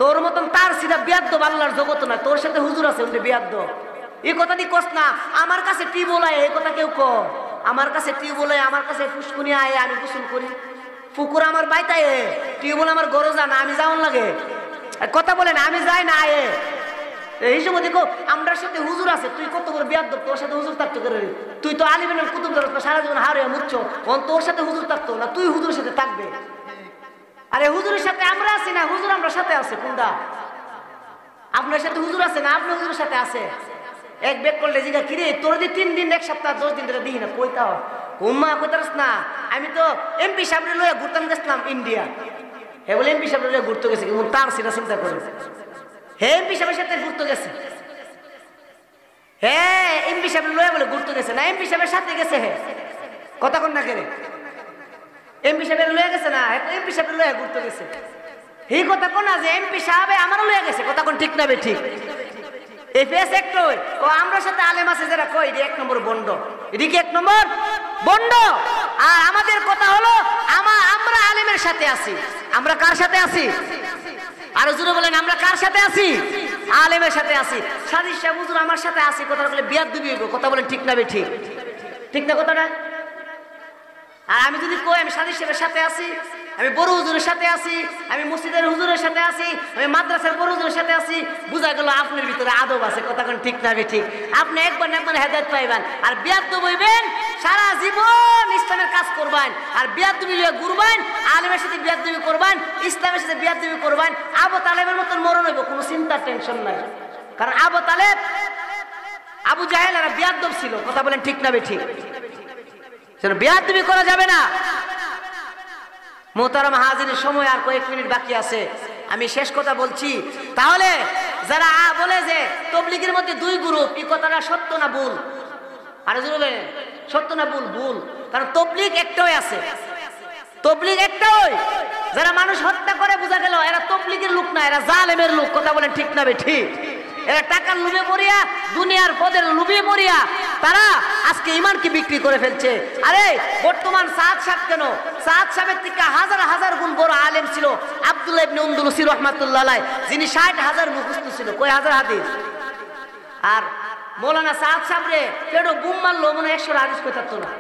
তোর মতন তার সিধা বিয়াদ্দব আল্লাহর জগত না, তোর সাথে হুজুর আছে ওটা বিয়াদ্দব। এই কথা দি কস না। আমার কাছে টিউবওয়েল আয়, এই কথা কেউ কো? আমার কাছে টিউবওয়েল আয়, আমার কাছে ফুসকুনি আয়, আমি গোসল করি। পুকুর আমার বাইতায়, টিউবওয়েল আমার গরজা না, আমি যাওয়ান লাগে। কথা বলেন, আমি যাই না আয়ে। এই সময় দেখো আমরার সাথে হুজুর আছে, তুই কত বড় বিয়াদ্দব, তোর সাথে হুজুর থাকতো করে? তুই তো আলিমের কুতুব ধরছ, সারা জীবন হারে মুচ্ছো, তোর সাথে হুজুর থাকতো না, তুই হুজুরের সাথে থাকবে। আরে হুজুরের সাথে আমরা আছি না, হুজুর আমরা সাথে আছে। কোনটা? আপনার সাথে হুজুর আছে না, আপনি হুজুরের সাথে আছে। এক বেগ করলে জিগা কিরে তোর যে 3 দিন, 1 সপ্তাহ, 10 দিন ধরে দিই না, কইতাও হুম্মা কইতারস না। আমি তো এমপি সাহেবের লয়ে ঘুরতাম গেছিলাম ইন্ডিয়া। হে বলে এমপি সাহেবের লয়ে ঘুরতে গেছে, কিন্তু তার সেটা চিন্তা করে হে এমপি সাহেবের সাথে ঘুরতে গেছে। হ্যাঁ এমপি সাহেবের লয়ে বলে ঘুরতে গেছে না, এমপি সাহেবের সাথে গেছে। হে কথা কোন না কেন? এমপি সাহেবের লয়ে গেছে না, এমপি সাহেবের লয়ে ঘুরতে গেছে। এই কথা কোন না যে এমপি সাহেব আমারও লয়ে গেছে। কথা কোন ঠিক না বেঠিক? এই ফেস একটু ও আমরা সাথে আলেম আছে যারা কই এটি 1 নম্বর বন্ড, এদিকে 1 নম্বর বন্ড। আর আমাদের কথা হলো আমরা আলেমের সাথে আছি। আমরা কার সাথে আছি? আরো জোরে বলেন, আমরা কার সাথে আছি? আলেমের সাথে আছি। সাদিস সাহেব হুজুর আমার সাথে আছি, কথা বলে বিয়াদবি হইব। কথা বলেন ঠিক না বেঠিক? ঠিক না কথাটা? আর আমি যদি কই আমি সাদিস সাহেবের সাথে আছি, আমি বড় হুজুরের সাথে আছি, আমি মসজিদের হুজুরের সাথে আছি, আমি মাদ্রাসার বড় হুজুরের সাথে আছি, বুঝা গেল আপনার ভিতরে আদব আছে। কথা কোন ঠিক না বেঠিক? আপনি একবার না একবার হেদায়েত পাইবেন। আর বিয়াদব হইবেন, সারা জীবন ইসলামের কাজ করবেন, আর বিয়াদবি লিয়ে ঘুরবেন, আলেমের সাথে বিয়াদবি করবেন, ইসলামের সাথে বিয়াদবি করবেন। আবু তালেবের মতন মরণ হইব, কোনো চিন্তার টেনশন নাই। কারণ আবু তালেব, আবু জাহেল এরা বিয়াদব ছিল। কথা বলেন ঠিক না বেঠিক? বিয়াদবি করা যাবে না। মোহতারাম হাজিরের সময় আর কয়েক মিনিট বাকি আছে, আমি শেষ কথা বলছি। তাহলে যারা বলে যে তবলিগের মধ্যে 2 গ্রুপ, এই কথাটা সত্য না ভুল? আরে জোরে সত্য না ভুল? ভুল। কারণ তবলিগ একটাই আছে, তবলিগ একটাই। যারা মানুষ হত্যা করে বোঝা গেল এরা তবলিগের লোক না, এরা জালেমের লোক। কথা বলেন ঠিক না বেঠিক? এরা টাকার লোভে পড়িয়া, দুনিয়ার পদের লোভে পড়িয়া তারা আজকে ঈমানকে বিক্রি করে ফেলছে। আরে বর্তমান সাদ সাহেব কেন, সাদ সাহেবের থেকে হাজার হাজার গুণ বড় আলেম ছিল আব্দুল্লাহ ইবনে উনদুলুসি রাহমাতুল্লাহ আলাইহি, যিনি 60,000 মুখস্থ ছিল, কয় হাজার হাদিস। আর মৌলানা সাদ সাহেব রে পেড়ো বুম মারলো, মনে 100 হাদিস কইতাতো না।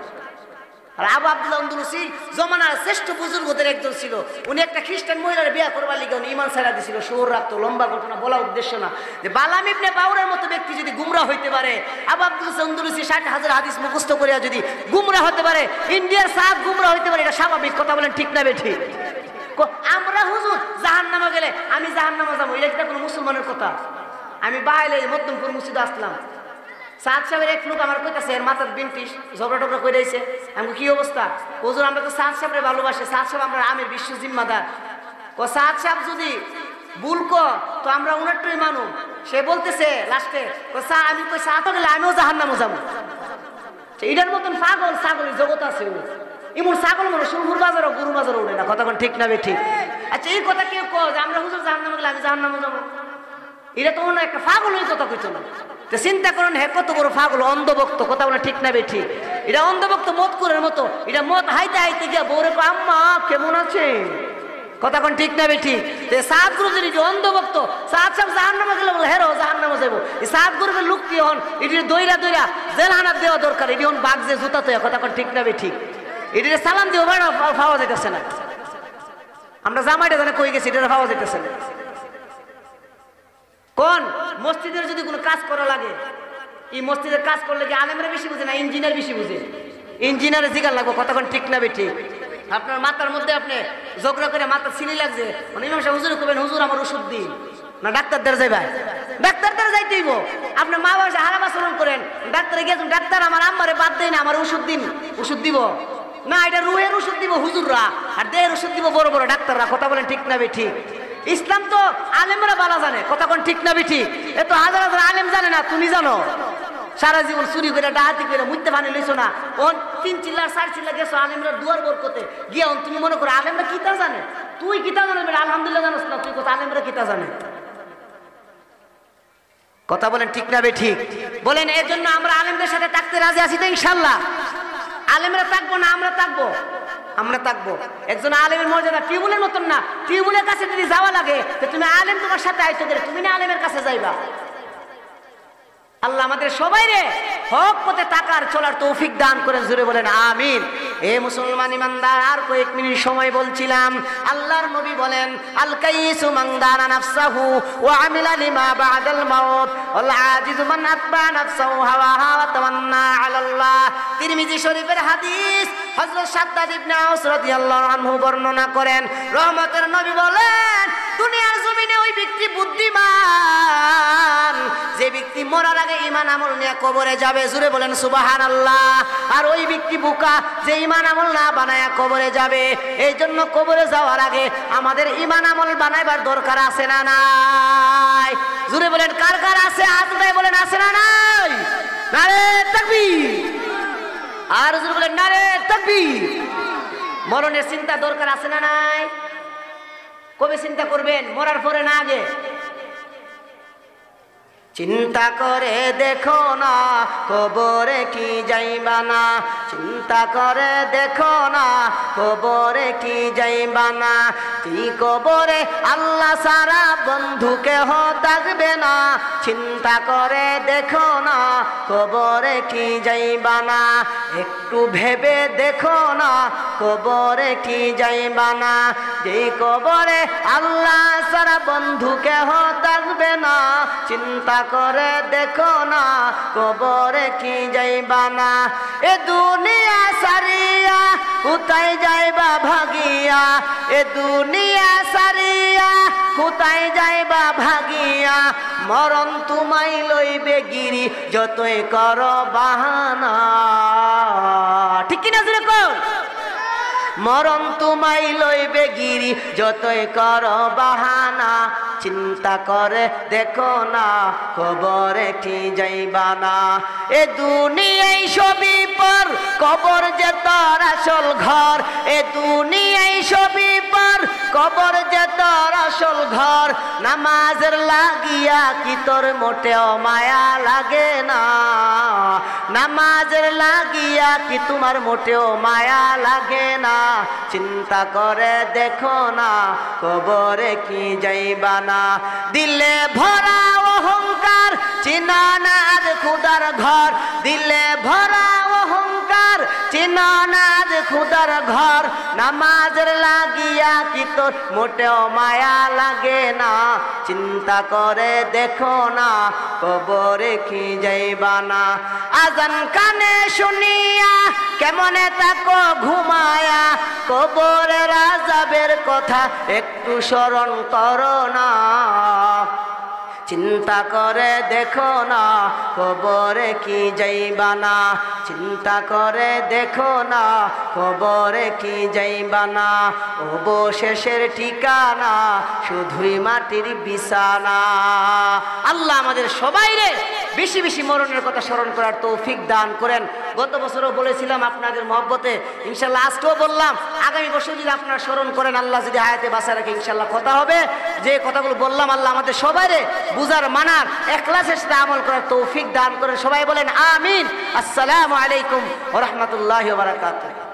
আর আবু আব্দুল্লাহ আন্দলুসি জমানার শ্রেষ্ঠ বুজুর্গদের একজন ছিল। উনি একটা খ্রিস্টান মহিলার বিয়ে করবার লিগে উনি ঈমান ছাড়া দিছিল, শহর রাখতো। লম্বা ঘটনা বলা উদ্দেশ্য না, যে বালাম ইবনে বাউরের মতো ব্যক্তি যদি গুমরা হইতে পারে, আবু আব্দুল্লাহ আন্দলুসি 60,000 হাদিস মুখস্থ করিয়া যদি গুমরা হতে পারে, ইন্ডিয়ার সাফ গুমরা হইতে পারে, এটা স্বাভাবিক। কথা বলেন ঠিক না বেঠিক? আমরা হুজুর জাহান্নামে গেলে আমি জাহান্নামে যাবো, এটা কি কোনো মুসলমানের কথা? আমি বাইরে মধ্যমপুর মসজিদে আসলাম, সাদ সাহেবের এক লোক আমার কইতাছে এর মাথার বিনটিস ঝগড়া টগড়া করে দিয়েছে। আমি কি অবস্থা? হুজুর আমরা তো সাদ সাহেবরে ভালোবাসে, সাদ সাহেব আমরা আমির বিশ্ব জিম্মাদার। ও সাদ সাহেব যদি ভুল তো আমরা উনারটাই মানু। সে বলতেছে লাস্টে আমি কই সাদ গেলে আমিও জাহান্নামে যাবো। এটার মতন পাগল ছাগলের জগৎ আছে। এমন ছাগল মানে সুরপুর বাজারও গরু বাজারও উঠে না। কথা ঠিক না বে ঠিক? আচ্ছা এই কথা কেউ কয় যে আমরা হুজুর জাহান্নামে গেলে আমি জাহান্নামে যাবো, এটা তো অন্য একটা পাগল ওই কথা কইতো না। চিন্তা করেন হে কত বড় পাগল, অন্ধভক্ত। কথা বলে ঠিক না বে ঠিক? এটা অন্ধভক্ত মত করার মতো। এটা মত হাইতে হাইতে গিয়া বউরে আম্মা কেমন আছে, কথা কোন ঠিক না বে ঠিক? সাত গুরু যদি অন্ধভক্ত, সাত সব জাহান্নামে গেলে বলে হেরো জাহান্নামে যাবো। এই সাত গুরুর লোক কি হন, এটি দইরা দইরা জেলহানাত দেওয়া দরকার। এটি হন বাঘ যে জুতা তো। কথা কোন ঠিক না বে ঠিক? এটি সালাম দিয়ে পাওয়া যাইতেছে না। আমরা জামাইটা জানে কই গেছি, এটা পাওয়া যাইতেছে না। কোন মসজিদের যদি কোনো কাজ করা লাগে, এই মসজিদের কাজ করলে কি আলেমরা বেশি বুঝে না ইঞ্জিনিয়ার বেশি বুঝে? ইঞ্জিনিয়ারে জিগার লাগবো। কথা কোন ঠিক না বে ঠিক? আপনার মাথার মধ্যে আপনি ঝগড়া করে মাথা সিলি লাগছে, মানে ইমাম সাহেব হুজুর কবেন হুজুর আমার ওষুধ দিন না, ডাক্তারদের যাইবা, ডাক্তারদের যাইতেইব। আপনি মা বাবা হারাম আচরণ করেন, ডাক্তারে গিয়েছেন, ডাক্তার আমার আম্মারে বাদ দেয় না, আমার ওষুধ দিন। ওষুধ দিব না, এটা রুহের ওষুধ দিব হুজুররা, আর দেহের ওষুধ দিব বড় বড় ডাক্তাররা। কথা বলেন ঠিক না বে ঠিক? ইসলাম তো আলেমরা বালা জানে। কথা কোন ঠিক না বে ঠিক? এ তো হাজার হাজার আলেম জানে না, তুমি জানো? সারা জীবন চুরি করে ডাহাতি করে মুইতে পানি লইছো না, ওন 3 চিল্লার 4 চিল্লা গেছো আলেমরা দুয়ার বরকতে গিয়া। তুমি মনে করো আলেমরা কিতা জানে? তুই কিতা জানে? আলহামদুলিল্লাহ জানোস না, তুই কথা আলেমরা কিতা জানে? কথা বলেন ঠিক না বে ঠিক? বলেন এর জন্য আমরা আলেমদের সাথে থাকতে রাজি আছি তো ইনশাআল্লাহ? আলেমরা থাকবো না আমরা থাকবো? আমরা থাকবো। একজন আলেমের মর্যাদা টিউবুলের মতন না। টিউবুলের কাছে যদি যাওয়া লাগে তুমি আলেম তোমার সাথে আইতো গেলে তুমি না আলেমের কাছে যাইবা। আল্লাহ আমাদের সবাই রে হক পথে তাকার চলার তৌফিক দান করেন, জোরে বলেন আমিন। এ মুসলমান ইমানদার, আর কয়েক মিনিট সময় বলছিলাম। আল্লাহর নবী বলেন আল কাইসু মান দানা নাফসাহু ওয়া আমিলা লিমা বাদাল মাউত ওয়াল আজিজু মান আতবা নাফসাহু হাওয়াহা ওয়া তামান্না আলাল্লাহ। তিরমিজি শরীফের হাদিস। হযরত শাদ্দাদ ইবনে আওস রাদিয়াল্লাহু আনহু বর্ণনা করেন, রহমতের নবী বলেন দুনিয়ার জমিনে ওই ব্যক্তি বুদ্ধিমান যে ব্যক্তি মরার আগে ঈমান আমল নিয়ে কবরে যাবে, জোরে বলেন সুবহানাল্লাহ। আর ওই ব্যক্তি বোকা যে ঈমান আমল না বানায়া কবরে যাবে। এই জন্য কবরে যাওয়ার আগে আমাদের ঈমান আমল বানাইবার দরকার আছে না নাই? জোরে বলেন কার কার আছে? হাত উঠায় বলেন আছে না নাই? নারে তাকবীর। আর জোরে বলেন নারে তাকবীর। মরণের চিন্তা দরকার আছে না নাই? কবে চিন্তা করবেন? মরার পরে না আগে? চিন্তা করে দেখো না কবরে কি যাইবা না, চিন্তা করে দেখো না কবরে কি যাইবা না। কি কবরে আল্লাহ সারা বন্ধু কেহ থাকবে না, চিন্তা করে দেখো না কবরে কি যাইবা না। একটু ভেবে দেখো না কবরে কি যাইবা না। যে কবরে আল্লাহ সারা বন্ধু কেহ থাকবে না, চিন্তা করে দেখো না কবরে কি যাইবা না। এ দুনিয়া সারিয়া কোথায় যাইবা ভাগিয়া, এ দুনিয়া সারিয়া কোথায় যাইবা ভাগিয়া। মরণ তোমায় লইবে গিরি যতই করো বাহানা। ঠিক কিনা জোরে কর? মরণ তোমায় লইবে গিরি যতই করো বাহানা। চিন্তা করে দেখো না কবরে কি যাইবা না। এ দুনিয়ায় সবই পর, কবর যে তোর আসল ঘর। এ দুনিয়ায় সবই পর, কবর যে তোর আসল ঘর। নামাজের লাগিয়া কি তোর মোটেও মায়া লাগে না, নামাজের লাগিয়া কি তোমার মোটেও মায়া লাগে না। চিন্তা করে দেখো না কবরে কি যাইবা না। দিলে ভরা অহংকার চিনা না আজ খুদার ঘর, দিলে ভরা অহংকার চিনা না আজ খুদার ঘর নামাজের লাগিয়া কি তোর মোটেও মায়া লাগে না চিন্তা করে দেখো না কবরে কি যাইবা না আজান কানে শুনিয়া কেমনে তাকো ঘুমায়া কবরের আযাবের কথা একটু স্মরণ করো না চিন্তা করে দেখো না কবরে কি যাইবা না চিন্তা করে দেখো না কবরে কি যাইবা না অবশেষের ঠিকানা শুধুই মাটির বিছানা আল্লাহ আমাদের সবাইরে বেশি বেশি মরণের কথা স্মরণ করার তৌফিক দান করেন গত বছরও বলেছিলাম আপনাদের মহব্বতে ইনশাআল্লাহ আজকেও বললাম আগামী বছর যদি আপনারা স্মরণ করেন আল্লাহ যদি হায়াতে বাঁচায় রাখে ইনশাআল্লাহ কথা হবে যে কথাগুলো বললাম আল্লাহ আমাদের সবাইরে বুঝার মানার ইখলাসের সাথে আমল করার তৌফিক দান করেন সবাই বলেন আমিন আসসালামু আলাইকুম ওয়া রাহমাতুল্লাহি ওয়া বারাকাতুহু